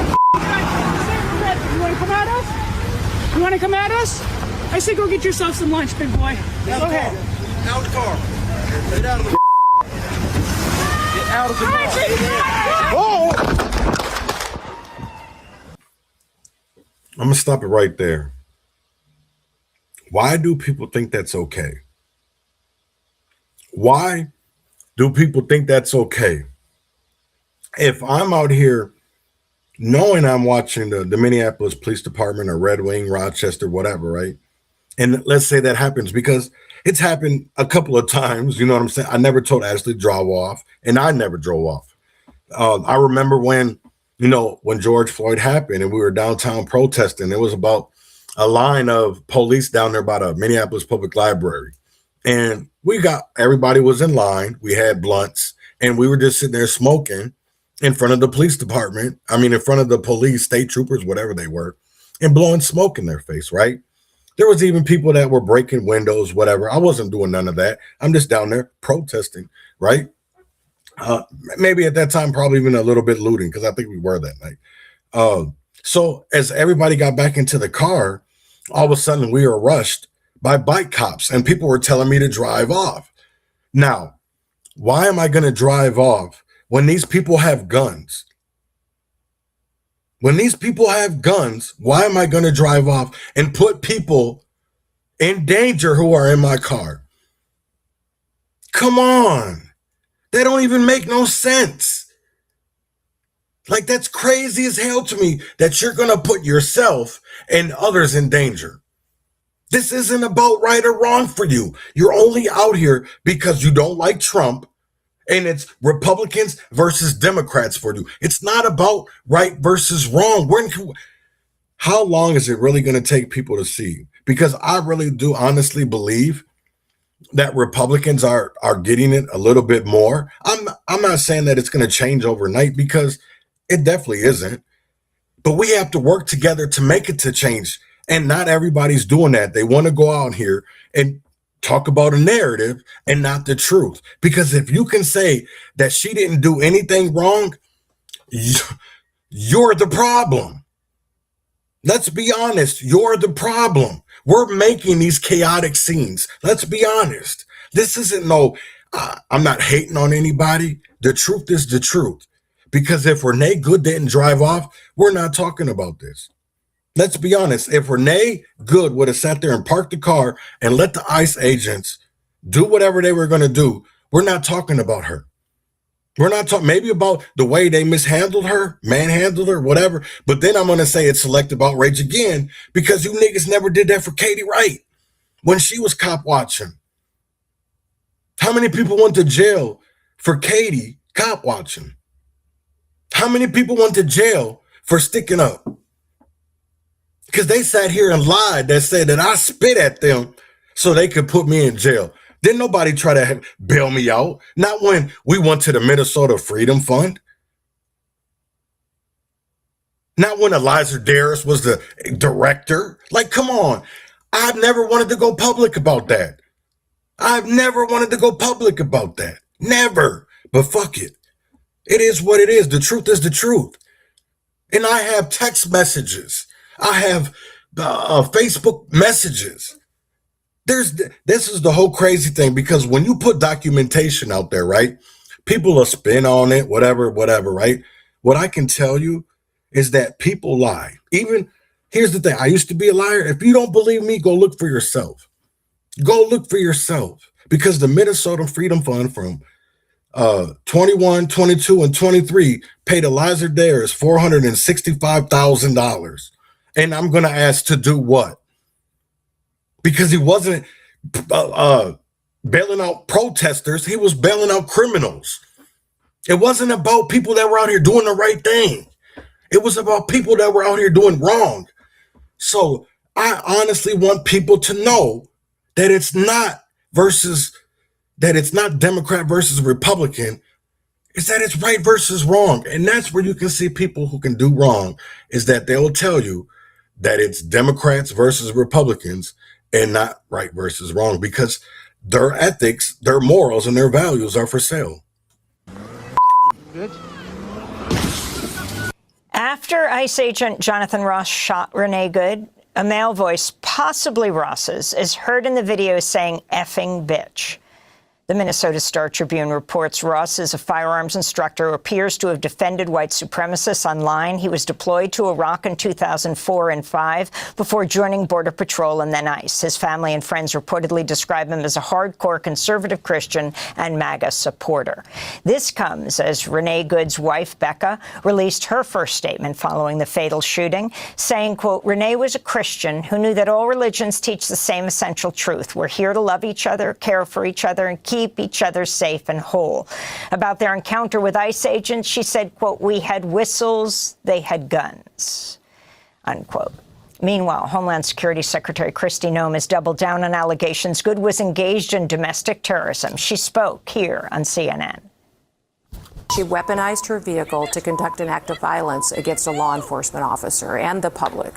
to come at us? You want to come at us? I say go get yourself some lunch, big boy. Go ahead. Out of the car. Get out of the Get out of the car. Oh! I'm going to stop it right there. Why do people think that's okay? Why do people think that's okay? If I'm out here knowing I'm watching the Minneapolis Police Department or Red Wing, Rochester, whatever, right? And let's say that happens, because it's happened a couple of times, you know what I'm saying? I never told Ashley to drive off, and I never drove off. I remember when George Floyd happened and we were downtown protesting, there was about a line of police down there by the Minneapolis Public Library. And everybody was in line. We had blunts and we were just sitting there smoking in front of the police department. I mean, in front of the police, state troopers, whatever they were, and blowing smoke in their face, right? There was even people that were breaking windows, whatever. I wasn't doing none of that. I'm just down there protesting, right? Maybe at that time, probably even a little bit looting, because I think we were that night. So as everybody got back into the car, all of a sudden we were rushed by bike cops and people were telling me to drive off. Now, why am I going to drive off when these people have guns? When these people have guns, why am I going to drive off and put people in danger who are in my car? Come on. That don't even make no sense. Like, that's crazy as hell to me that you're going to put yourself and others in danger. This isn't about right or wrong for you. You're only out here because you don't like Trump, and it's Republicans versus Democrats for you. It's not about right versus wrong. How long is it really going to take people to see? Because I really do honestly believe that Republicans are getting it a little bit more. I'm not saying that it's going to change overnight, because it definitely isn't. But we have to work together to make it to change. And not everybody's doing that. They want to go out here and talk about a narrative and not the truth. Because if you can say that she didn't do anything wrong, you're the problem. Let's be honest. You're the problem. We're making these chaotic scenes. Let's be honest. This isn't I'm not hating on anybody. The truth is the truth. Because if Renee Good didn't drive off, we're not talking about this. Let's be honest. If Renee Good would have sat there and parked the car and let the ICE agents do whatever they were going to do, we're not talking about her. We're not talking maybe about the way they manhandled her, whatever. But then I'm going to say it's selective outrage again, because you niggas never did that for Katie Wright when she was cop watching. How many people went to jail for Katie cop watching? How many people went to jail for sticking up? Because they sat here and lied that said that I spit at them so they could put me in jail. Didn't nobody try to bail me out. Not when we went to the Minnesota Freedom Fund. Not when Eliza Darris was the director. Like, come on. I've never wanted to go public about that. Never. But fuck it. It is what it is. The truth is the truth. And I have text messages. I have Facebook messages. This is the whole crazy thing, because when you put documentation out there, right, people will spin on it, whatever, right? What I can tell you is that people lie. Even, here's the thing. I used to be a liar. If you don't believe me, go look for yourself. Because the Minnesota Freedom Fund from 21, 22, and 23 paid Eliza Darris $465,000. And I'm going to ask to do what? Because he wasn't bailing out protesters. He was bailing out criminals. It wasn't about people that were out here doing the right thing. It was about people that were out here doing wrong. So I honestly want people to know that it's not Democrat versus Republican. It's that it's right versus wrong. And that's where you can see people who can do wrong, is that they will tell you that it's Democrats versus Republicans and not right versus wrong, because their ethics, their morals, and their values are for sale. Good. After ICE agent Jonathan Ross shot Renee Good, a male voice, possibly Ross's, is heard in the video saying "effing bitch." The Minnesota Star-Tribune reports Ross is a firearms instructor who appears to have defended white supremacists online. He was deployed to Iraq in 2004 and 2005 before joining Border Patrol and then ICE. His family and friends reportedly describe him as a hardcore conservative Christian and MAGA supporter. This comes as Renee Good's wife, Becca, released her first statement following the fatal shooting, saying, quote, "Renee was a Christian who knew that all religions teach the same essential truth. We're here to love each other, care for each other, and keep each other safe and whole." About their encounter with ICE agents, she said, quote, "We had whistles, they had guns," unquote. Meanwhile, Homeland Security Secretary Kristi Noem has doubled down on allegations Good was engaged in domestic terrorism. She spoke here on CNN. She weaponized her vehicle to conduct an act of violence against a law enforcement officer and the public.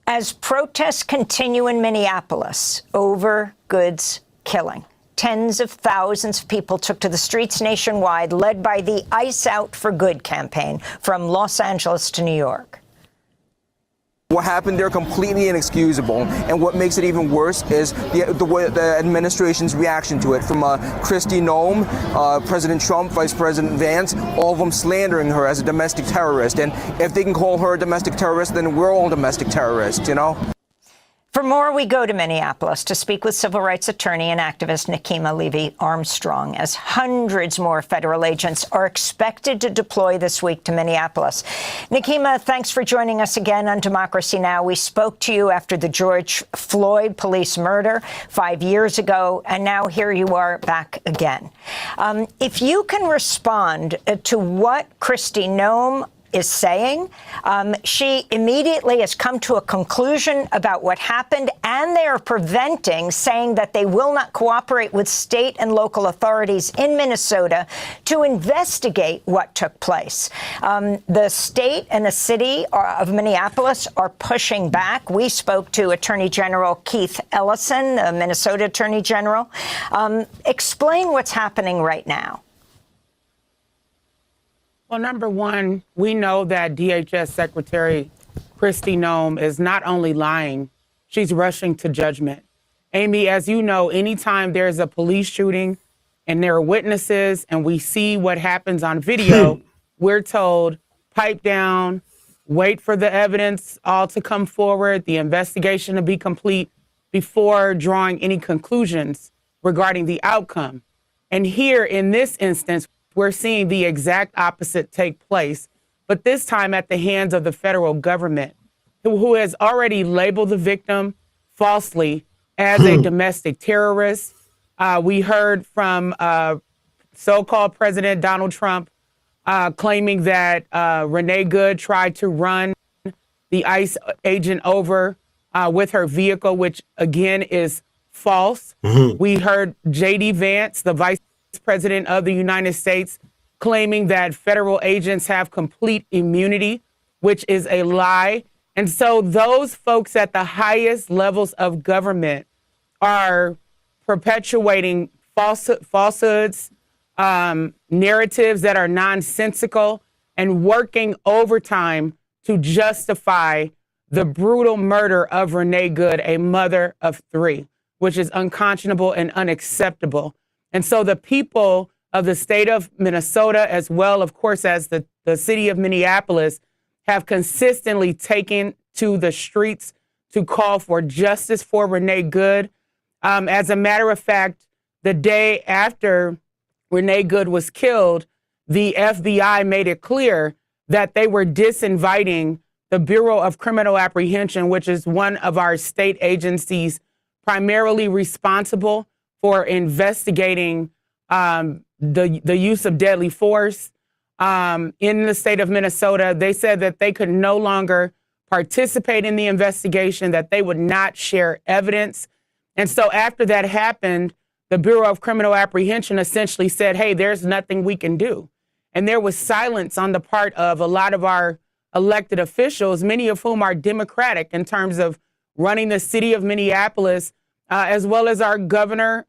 As protests continue in Minneapolis over Good's killing, tens of thousands of people took to the streets nationwide, led by the ICE Out for Good campaign from Los Angeles to New York. What happened there completely inexcusable, and what makes it even worse is the administration's reaction to it, from Kristi Noem, President Trump, Vice President Vance, all of them slandering her as a domestic terrorist. And if they can call her a domestic terrorist, then we're all domestic terrorists, you know? For more, we go to Minneapolis to speak with civil rights attorney and activist Nekima Levy-Armstrong, as hundreds more federal agents are expected to deploy this week to Minneapolis. Nekima, thanks for joining us again on Democracy Now! We spoke to you after the George Floyd police murder 5 years ago, and now here you are back again. If you can respond to what Kristi Noem is saying. She immediately has come to a conclusion about what happened, and they are saying that they will not cooperate with state and local authorities in Minnesota to investigate what took place. The state and the city of Minneapolis are pushing back. We spoke to Attorney General Keith Ellison, the Minnesota Attorney General. Explain what's happening right now. Well, number one, we know that DHS Secretary Kristi Noem is not only lying, she's rushing to judgment. Amy, as you know, anytime there's a police shooting and there are witnesses and we see what happens on video, we're told, pipe down, wait for the evidence all to come forward, the investigation to be complete before drawing any conclusions regarding the outcome. And here in this instance, we're seeing the exact opposite take place, but this time at the hands of the federal government, who has already labeled the victim falsely as a domestic terrorist. We heard from so-called President Donald Trump claiming that Renee Good tried to run the ICE agent over with her vehicle, which again is false. We heard J.D. Vance, the Vice President of the United States, claiming that federal agents have complete immunity, which is a lie. And so those folks at the highest levels of government are perpetuating falsehoods, narratives that are nonsensical, and working overtime to justify the brutal murder of Renee Good, a mother of three, which is unconscionable and unacceptable. And so the people of the state of Minnesota, as well, of course, as the city of Minneapolis, have consistently taken to the streets to call for justice for Renee Good. As a matter of fact, the day after Renee Good was killed, the FBI made it clear that they were disinviting the Bureau of Criminal Apprehension, which is one of our state agencies primarily responsible for investigating the use of deadly force in the state of Minnesota. They said that they could no longer participate in the investigation, that they would not share evidence. And so after that happened, the Bureau of Criminal Apprehension essentially said, hey, there's nothing we can do. And there was silence on the part of a lot of our elected officials, many of whom are Democratic in terms of running the city of Minneapolis, as well as our governor,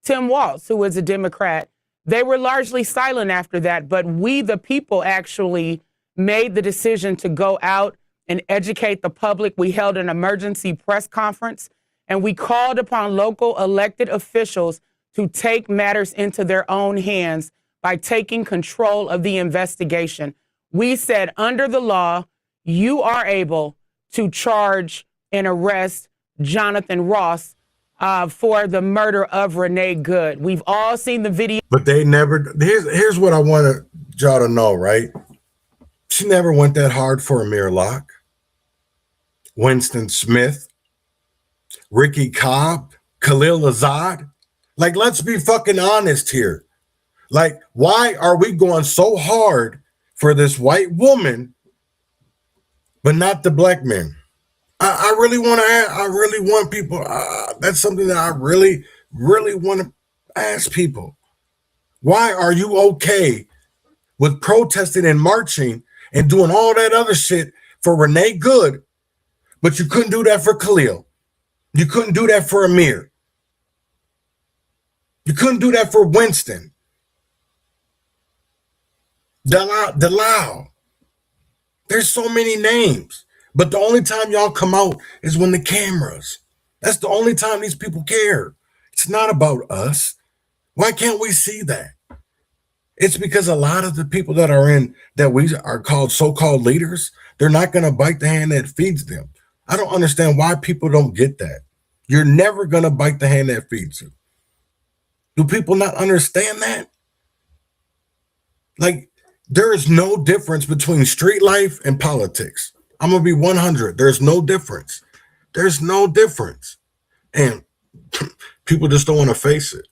Tim Walz, who was a Democrat. They were largely silent after that, but we, the people, actually made the decision to go out and educate the public. We held an emergency press conference, and we called upon local elected officials to take matters into their own hands by taking control of the investigation. We said, under the law, you are able to charge and arrest Jonathan Ross for the murder of Renee Good. We've all seen the video. But they never, here's what I want y'all to know, right? She never went that hard for Amir Locke, Winston Smith, Ricky Cobb, Khalil Azad. Like, let's be fucking honest here. Like, why are we going so hard for this white woman, but not the black men? I really want people, that's something that I really want to ask people. Why are you okay with protesting and marching and doing all that other shit for Renee Good, but you couldn't do that for Khalil? You couldn't do that for Amir. You couldn't do that for Winston. Delau. There's so many names. But the only time y'all come out is when the cameras. That's the only time these people care. It's not about us. Why can't we see that? It's because a lot of the people that are in, that we are called so-called leaders, they're not going to bite the hand that feeds them. I don't understand why people don't get that. You're never going to bite the hand that feeds you. Do people not understand that? Like, there is no difference between street life and politics. I'm going to be 100. There's no difference. There's no difference. And people just don't want to face it.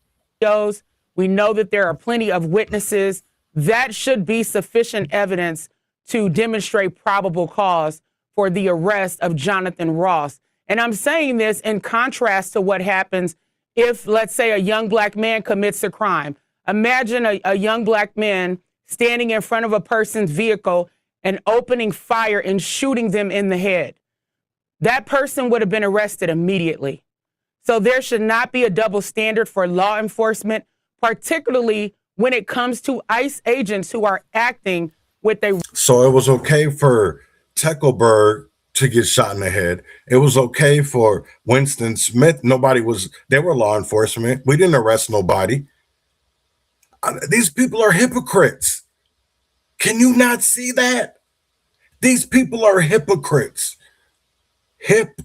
We know that there are plenty of witnesses. That should be sufficient evidence to demonstrate probable cause for the arrest of Jonathan Ross. And I'm saying this in contrast to what happens if, let's say, a young black man commits a crime. Imagine a young black man standing in front of a person's vehicle and opening fire and shooting them in the head. That person would have been arrested immediately. So there should not be a double standard for law enforcement, particularly when it comes to ICE agents who are acting with a... So it was okay for Tekelberg to get shot in the head. It was okay for Winston Smith. They were law enforcement. We didn't arrest nobody. These people are hypocrites. Can you not see that? These people are hypocrites. Hypocrites.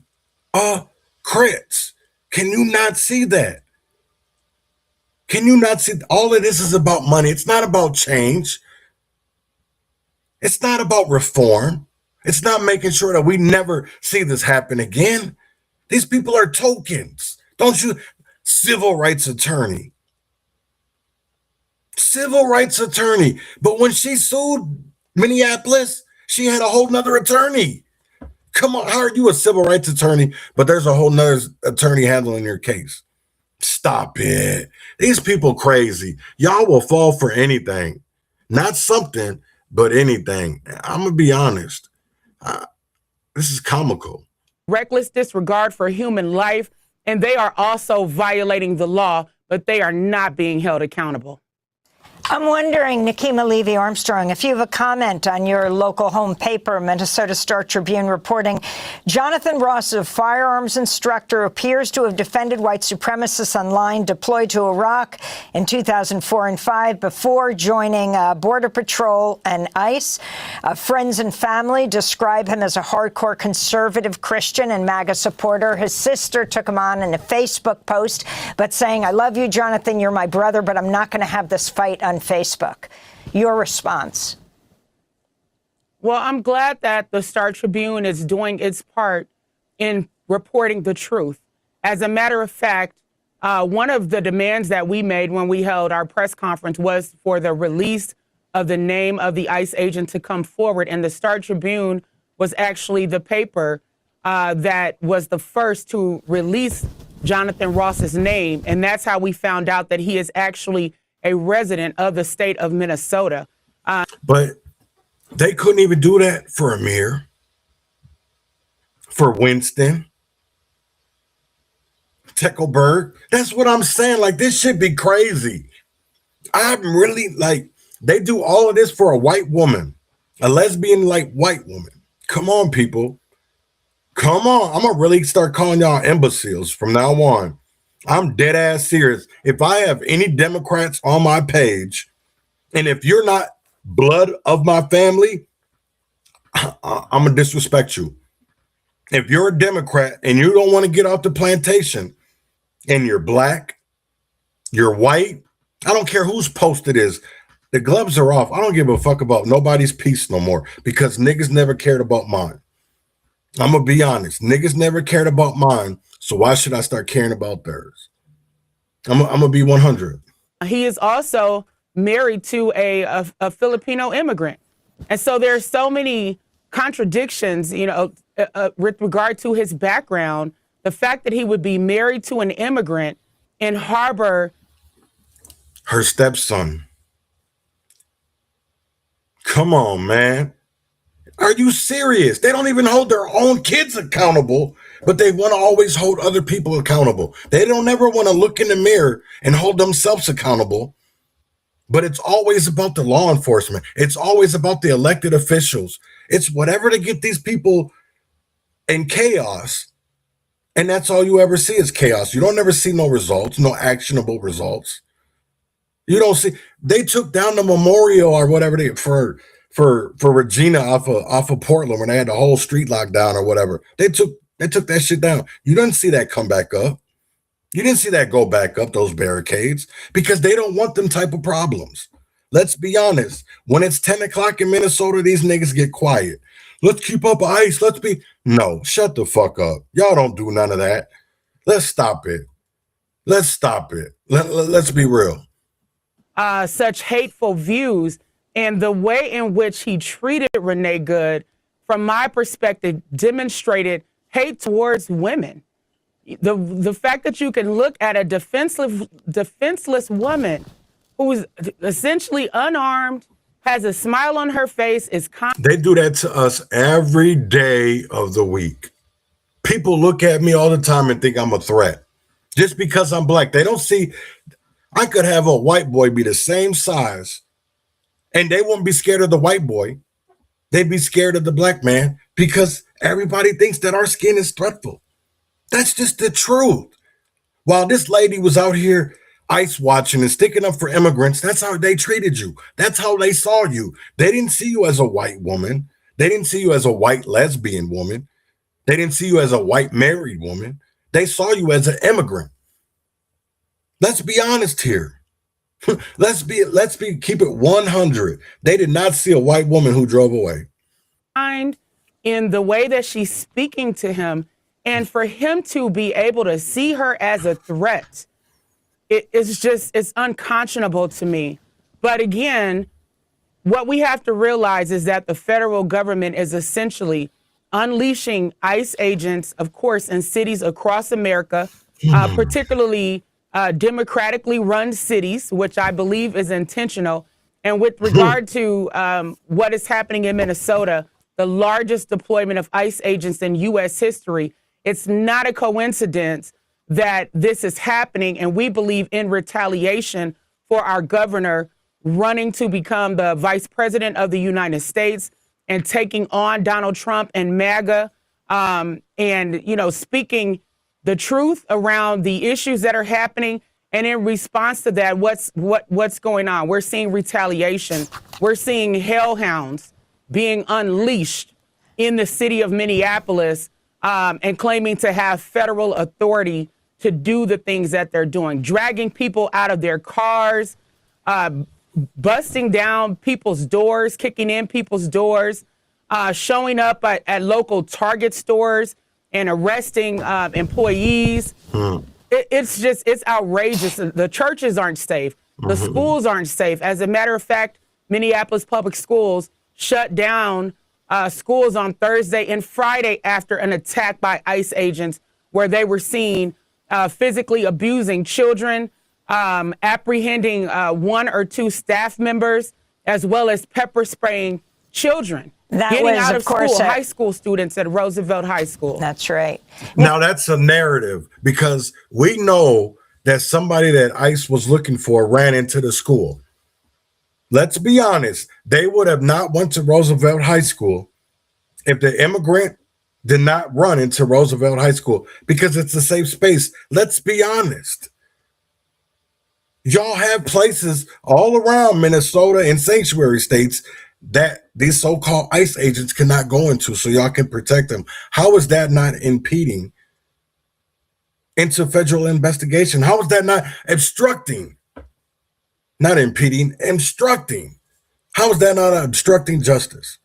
Can you not see that? Can you not see? All of this is about money. It's not about change. It's not about reform. It's not making sure that we never see this happen again. These people are tokens. Don't you? Civil rights attorney. Civil rights attorney. But when she sued Minneapolis, she had a whole nother attorney. Come on, how are you a civil rights attorney, but there's a whole nother attorney handling your case? Stop it. These people crazy. Y'all will fall for anything. Not something, but anything. I'm going to be honest. This is comical. Reckless disregard for human life, and they are also violating the law, but they are not being held accountable. I'm wondering, Nikema Levy-Armstrong, if you have a comment on your local home paper, Minnesota Star-Tribune, reporting Jonathan Ross, a firearms instructor, appears to have defended white supremacists online, deployed to Iraq in 2004 and 5 before joining Border Patrol and ICE. Friends and family describe him as a hardcore conservative Christian and MAGA supporter. His sister took him on in a Facebook post, but saying, I love you, Jonathan, you're my brother, but I'm not going to have this fight on Facebook. Your response? Well, I'm glad that the Star Tribune is doing its part in reporting the truth. As a matter of fact, one of the demands that we made when we held our press conference was for the release of the name of the ICE agent to come forward. And the Star Tribune was actually the paper that was the first to release Jonathan Ross's name. And that's how we found out that he is actually a resident of the state of Minnesota. But they couldn't even do that for Amir, for Winston, Tekelberg. That's what I'm saying. Like, this should be crazy. I'm really like, they do all of this for a white woman, a lesbian like white woman. Come on, people. Come on. I'm going to really start calling y'all imbeciles from now on. I'm dead ass serious. If I have any Democrats on my page, and if you're not blood of my family, I'm going to disrespect you. If you're a Democrat and you don't want to get off the plantation and you're black, you're white, I don't care whose post it is. The gloves are off. I don't give a fuck about nobody's peace no more because niggas never cared about mine. I'm going to be honest. Niggas never cared about mine. So why should I start caring about theirs? I'm going to be 100. He is also married to a Filipino immigrant. And so there's so many contradictions, you know, with regard to his background. The fact that he would be married to an immigrant and harbor her stepson. Come on, man. Are you serious? They don't even hold their own kids accountable, but they want to always hold other people accountable. They don't ever want to look in the mirror and hold themselves accountable. But it's always about the law enforcement. It's always about the elected officials. It's whatever to get these people and chaos. And that's all you ever see is chaos. You don't ever see no results, no actionable results. You don't see. They took down the memorial or whatever they for Regina off of Portland when they had the whole street locked down or whatever. They took that shit down. You didn't see that come back up. You didn't see that go back up, those barricades, because they don't want them type of problems. Let's be honest. When it's 10 o'clock in Minnesota, these niggas get quiet. Let's keep up ice. No, shut the fuck up. Y'all don't do none of that. Let's stop it. Let's be real. Such hateful views, and the way in which he treated Renee Good, from my perspective, demonstrated hate towards women. The fact that you can look at a defenseless woman who's essentially unarmed, has a smile on her face, They do that to us every day of the week. People look at me all the time and think I'm a threat just because I'm black. They don't see. I could have a white boy be the same size and they won't be scared of the white boy. They'd be scared of the black man because everybody thinks that our skin is threatful. That's just the truth. While this lady was out here ice watching and sticking up for immigrants, that's how they treated you. That's how they saw you. They didn't see you as a white woman. They didn't see you as a white lesbian woman. They didn't see you as a white married woman. They saw you as an immigrant. Let's be honest here. Let's keep it 100. They did not see a white woman who drove away. In the way that she's speaking to him, and for him to be able to see her as a threat, it's unconscionable to me. But again, what we have to realize is that the federal government is essentially unleashing ICE agents, of course, in cities across America, particularly democratically run cities, which I believe is intentional. And with regard to what is happening in Minnesota, the largest deployment of ICE agents in U.S. history, it's not a coincidence that this is happening. And we believe in retaliation for our governor running to become the vice president of the United States and taking on Donald Trump and MAGA, and, you know, speaking the truth around the issues that are happening. And in response to that, what's going on? We're seeing retaliation. We're seeing hellhounds being unleashed in the city of Minneapolis, and claiming to have federal authority to do the things that they're doing, dragging people out of their cars, busting down people's doors, kicking in people's doors, showing up at local Target stores and arresting employees. It's outrageous. The churches aren't safe. The schools aren't safe. As a matter of fact, Minneapolis Public Schools shut down schools on Thursday and Friday after an attack by ICE agents where they were seen physically abusing children, apprehending one or two staff members, as well as pepper spraying children. Getting out of school, high school students at Roosevelt High School. That's right. Now that's a narrative because we know that somebody that ICE was looking for ran into the school. Let's be honest. They would have not went to Roosevelt High School if the immigrant did not run into Roosevelt High School because it's a safe space. Let's be honest. Y'all have places all around Minnesota and sanctuary states that these so-called ICE agents cannot go into so y'all can protect them. How is that not impeding into federal investigation? How is that not obstructing? Not impeding, obstructing. How is that not obstructing justice?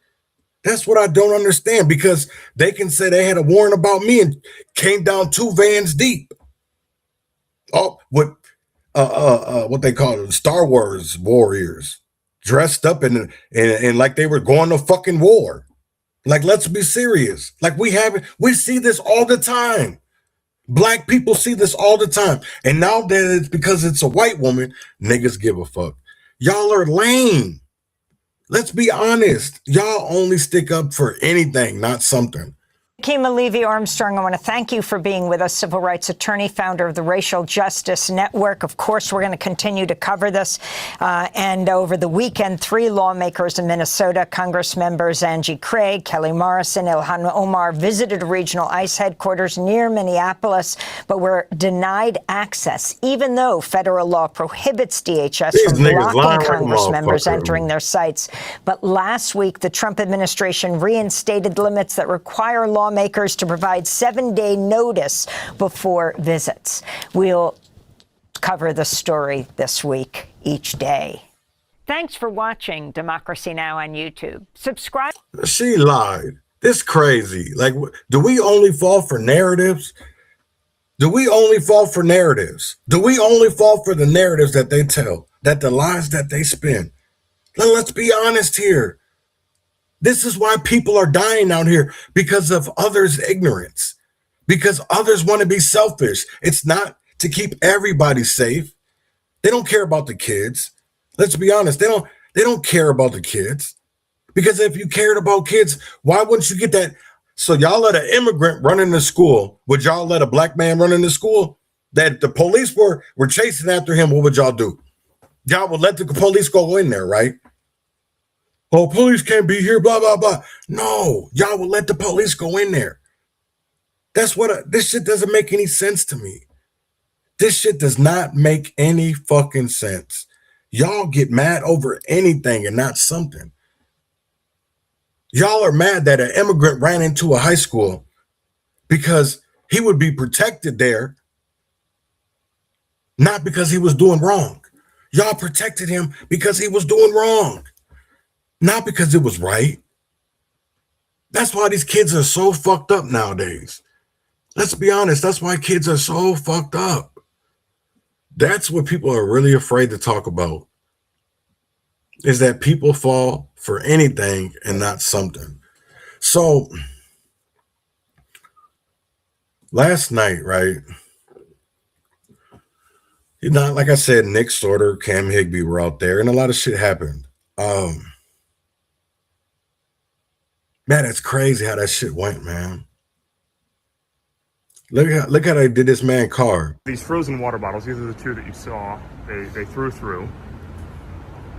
That's what I don't understand because they can say they had a warrant about me and came down 2 vans deep. Oh, what they call it, Star Wars warriors. Dressed up in like they were going to fucking war. Like, let's be serious. Like we see this all the time. Black people see this all the time. And now that it's because it's a white woman, niggas give a fuck. Y'all are lame. Let's be honest. Y'all only stick up for anything, not something. Kima Levy-Armstrong, I want to thank you for being with us, civil rights attorney, founder of the Racial Justice Network. Of course, we're going to continue to cover this. And over the weekend, 3 lawmakers in Minnesota, Congress members Angie Craig, Kelly Morrison, Ilhan Omar, visited a regional ICE headquarters near Minneapolis, but were denied access, even though federal law prohibits DHS from blocking Congress members entering their sites. But last week, the Trump administration reinstated limits that require lawmakers to provide 7-day notice before visits. We'll cover the story this week each day. Thanks for watching Democracy Now! On YouTube. Subscribe. She lied. This crazy. Like, do we only fall for narratives? Do we only fall for narratives? Do we only fall for the narratives that they tell, that the lies that they spin? Let's be honest here. This is why people are dying out here, because of others' ignorance, because others want to be selfish. It's not to keep everybody safe. They don't care about the kids. Let's be honest. They don't care about the kids, because if you cared about kids, why wouldn't you get that? So y'all let an immigrant run into school. Would y'all let a black man run into school? That the police were chasing after him. What would y'all do? Y'all would let the police go in there, right? Oh, police can't be here, blah, blah, blah. No, y'all will let the police go in there. That's what, this shit doesn't make any sense to me. This shit does not make any fucking sense. Y'all get mad over anything and not something. Y'all are mad that an immigrant ran into a high school because he would be protected there, not because he was doing wrong. Y'all protected him because he was doing wrong, not because it was right. That's why these kids are so fucked up nowadays. Let's be honest. That's why kids are so fucked up. That's what people are really afraid to talk about, is that people fall for anything and not something. So last night, right? You know, like I said, Nick Sorter, Cam Higbee were out there, and a lot of shit happened. Man, it's crazy how that shit went, man. Look how they did this man car. These frozen water bottles, these are the two that you saw. They threw through.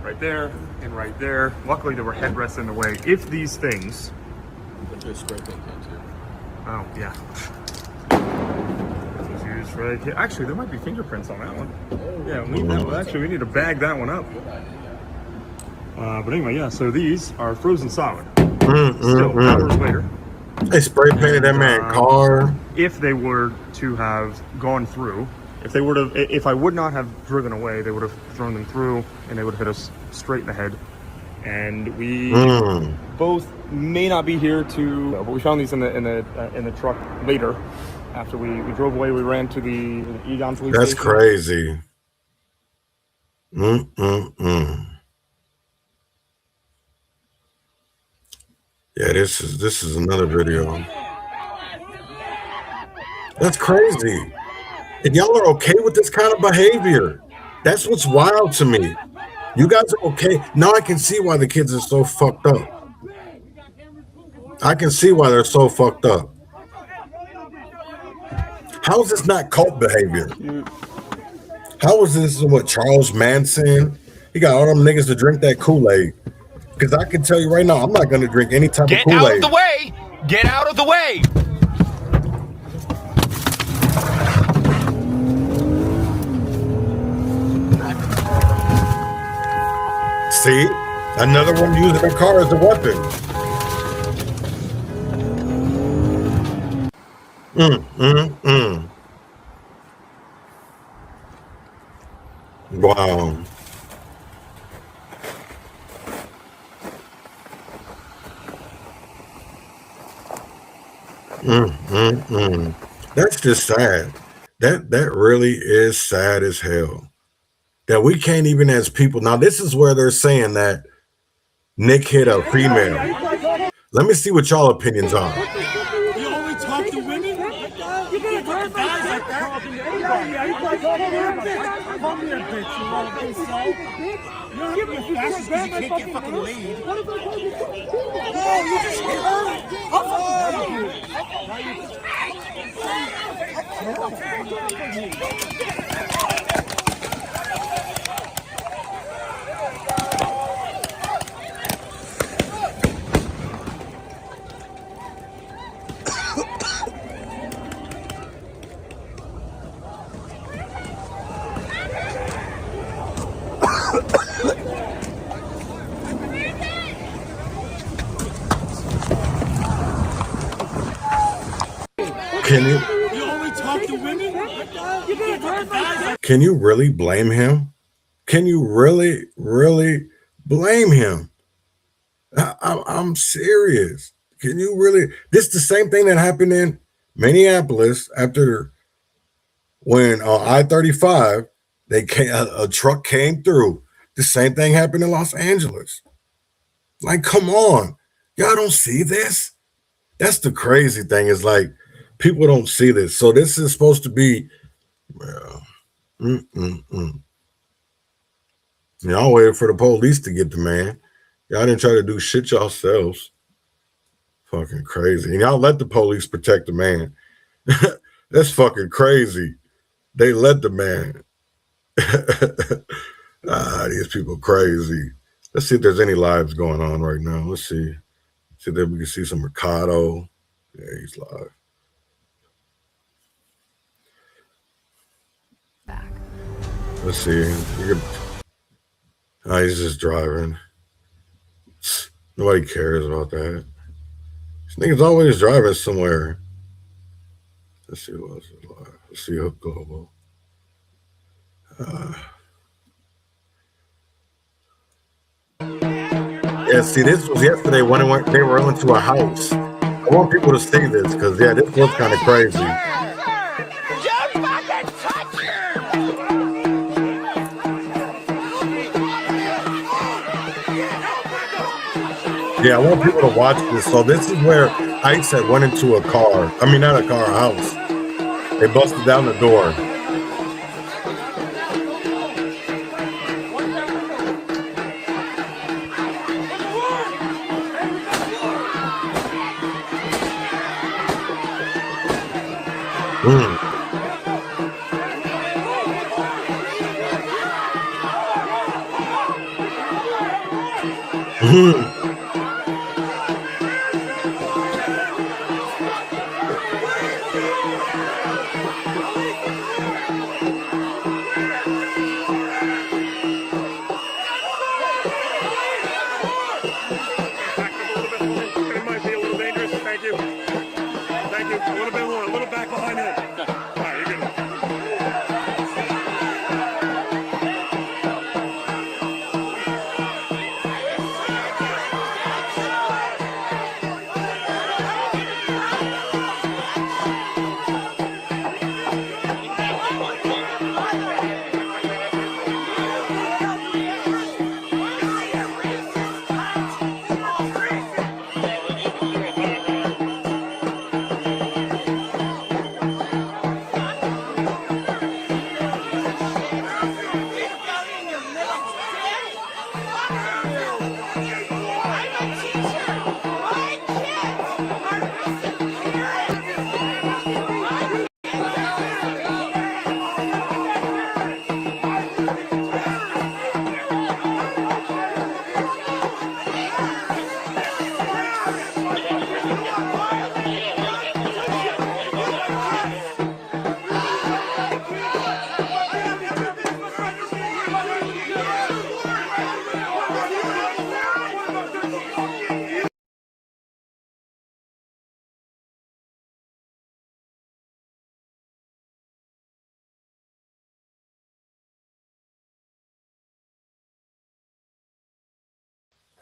Right there and right there. Luckily, there were headrests in the way. If these things... Oh, yeah. Right here. Actually, there might be fingerprints on that one. Yeah, we need to bag that one up. But anyway, yeah, so these are frozen solid. Still, hours later. They spray painted that man car. If they were to have gone through, if I would not have driven away, they would have thrown them through and they would have hit us straight in the head. And we both may not be here to, but we found these in the truck later. After we drove away, we ran to the Egon police station. That's crazy. Yeah, this is another video. That's crazy. And y'all are okay with this kind of behavior. That's what's wild to me. You guys are okay. Now I can see why the kids are so fucked up. I can see why they're so fucked up. How is this not cult behavior? How is this what Charles Manson? He got all them niggas to drink that Kool-Aid. Because I can tell you right now, I'm not going to drink any type of Kool-Aid. Get out of the way! Get out of the way! See? Another one using a car as a weapon. Wow. That's just sad. That really is sad as hell. That we can't even as people. Now, this is where they're saying that Nick hit a female. Let me see what y'all opinions are. You only talk to women? You better talk to guys like that. Call me a bitch, you want to be so? You're a fast because you can't get fucking laid. No, you just hit her. I'll fucking hurt you. Can you really blame him? Can you really blame him? I'm serious. Can you really? This is the same thing that happened in Minneapolis after when on I-35 a truck came through. The same thing happened in Los Angeles. Like, come on, y'all don't see this? That's the crazy thing, is like people don't see this. So this is supposed to be, well, y'all waited for the police to get the man. Y'all didn't try to do shit yourselves. Fucking crazy. And y'all let the police protect the man. That's fucking crazy. They let the man. These people crazy. Let's see if there's any lives going on right now. Let's see. See if we can see some Ricardo. Yeah, he's live. Let's see. He's just driving. Nobody cares about that. This nigga's always driving somewhere. Let's see what else is live. Let's see Hook Global. Yeah, see, this was yesterday when they were into a house. I want people to see this because, yeah, this was kind of crazy. Yeah, I want people to watch this. So this is where ICE had went into a car. I mean, not a car, a house. They busted down the door.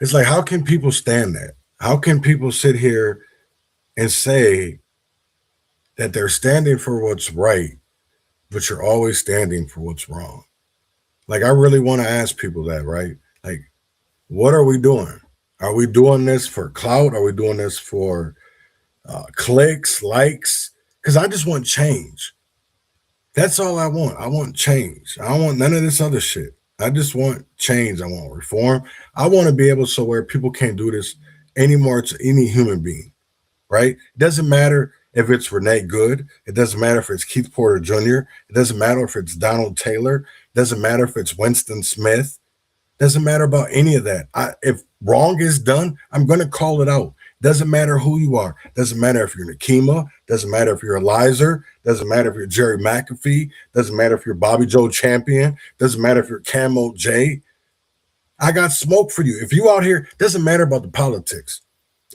It's like, how can people stand that? How can people sit here and say that they're standing for what's right, but you're always standing for what's wrong? Like, I really want to ask people that, right? Like, what are we doing? Are we doing this for clout? Are we doing this for clicks, likes? Because I just want change. That's all I want. I want change. I don't want none of this other shit. I just want change. I want reform. I want to be able so where people can't do this anymore to any human being, right? Doesn't matter if it's Renee Good. It doesn't matter if it's Keith Porter Jr. It doesn't matter if it's Donald Taylor. It doesn't matter if it's Winston Smith. It doesn't matter about any of that. If wrong is done, I'm going to call it out. Doesn't matter who you are. Doesn't matter if you're Nakima. Doesn't matter if you're Eliza. Doesn't matter if you're Jerry McAfee. Doesn't matter if you're Bobby Joe Champion. Doesn't matter if you're Camo J. I got smoke for you. If you out here, doesn't matter about the politics.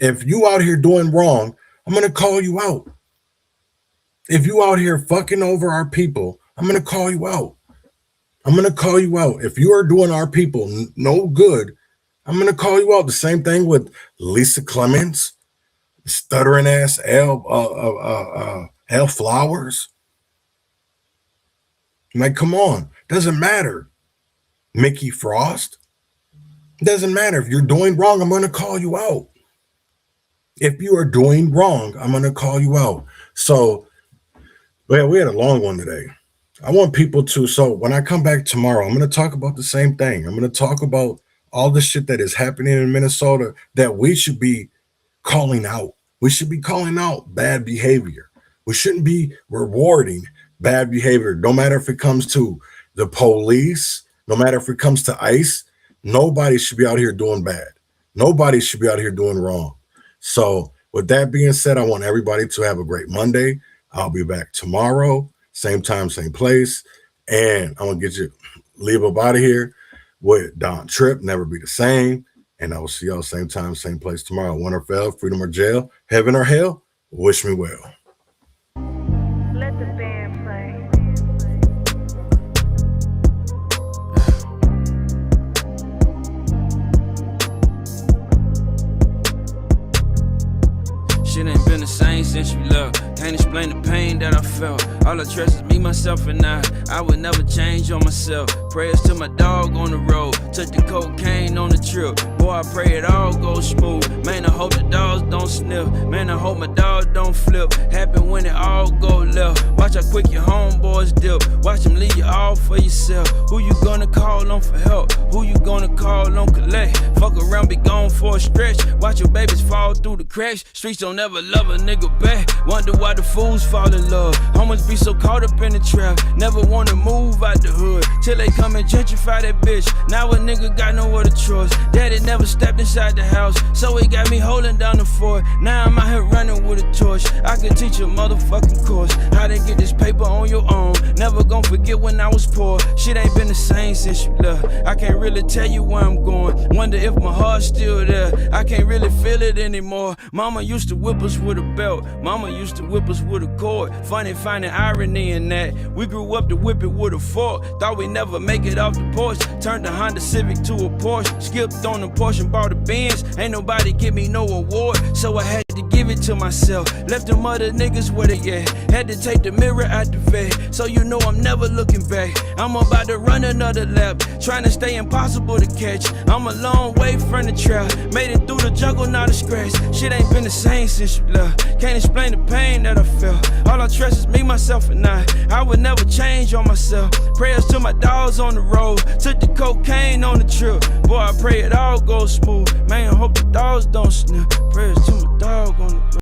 If you out here doing wrong, I'm going to call you out. If you out here fucking over our people, I'm going to call you out. I'm going to call you out. If you are doing our people no good, I'm going to call you out. The same thing with Lisa Clemens, stuttering ass L Flowers. Like, come on. Doesn't matter. Mickey Frost. Doesn't matter. If you're doing wrong, I'm going to call you out. If you are doing wrong, I'm going to call you out. So, well, we had a long one today. I want people to, so when I come back tomorrow, I'm going to talk about the same thing. I'm going to talk about all the shit that is happening in Minnesota that we should be calling out. We should be calling out bad behavior. We shouldn't be rewarding bad behavior. No matter if it comes to the police, no matter if it comes to ICE, nobody should be out here doing bad. Nobody should be out here doing wrong. So with that being said, I want everybody to have a great Monday. I'll be back tomorrow, same time, same place. And I'm going to leave up out of here with Don Tripp, Never Be the Same. And I will see y'all same time, same place tomorrow. Win or fail, freedom or jail, heaven or hell, wish me well. Let the band play. Shit ain't been the same since you left. Can't explain the pain that I felt. All I trust is me, myself, and I would never change on myself. Prayers to my dog on the road. Took the cocaine on the trip. Boy, I pray it all goes smooth. Man, I hope the dogs don't sniff. Man, I hope my dog don't flip. Happen when it all go left. Watch how quick your homeboys dip. Watch them leave you all for yourself. Who you gonna call on for help? Who you gonna call on collect? Fuck around, be gone for a stretch. Watch your babies fall through the cracks. Streets don't ever love a nigga back. Wonder why the fools fall in love. Homies be so caught up in the trap. Never wanna move out the hood till they come and gentrify that bitch. Now a nigga got no other choice. Daddy never stepped inside the house, so he got me holding down the fort. Now I'm out here running with a torch. I can teach a motherfucking course how to get this paper on your own. Never gonna forget when I was poor. Shit ain't been the same since you left. I can't really tell you where I'm going. Wonder if my heart's still there. I can't really feel it anymore. Mama used to whip us with a belt. Mama used to whip us with a cord. Funny finding irony in that. We grew up to whip it with a fork. Thought we never make it off the porch. Turned the Honda Civic to a Porsche. Skipped on the Porsche and bought a Benz. Ain't nobody give me no award, so I had to give it to myself. Left them other niggas where they at. Had to take the mirror out the vet, so you know I'm never looking back. I'm about to run another lap, trying to stay impossible to catch. I'm a long way from the trap. Made it through the jungle, not a scratch. Shit ain't been the same since you left. Can't explain the pain that I felt. All I trust is me, myself, and I would never change on myself. Prayers to my dogs on the road. Took the cocaine on the trip. Boy, I pray it all goes smooth. Man, I hope the dogs don't sniff. Prayers to my dog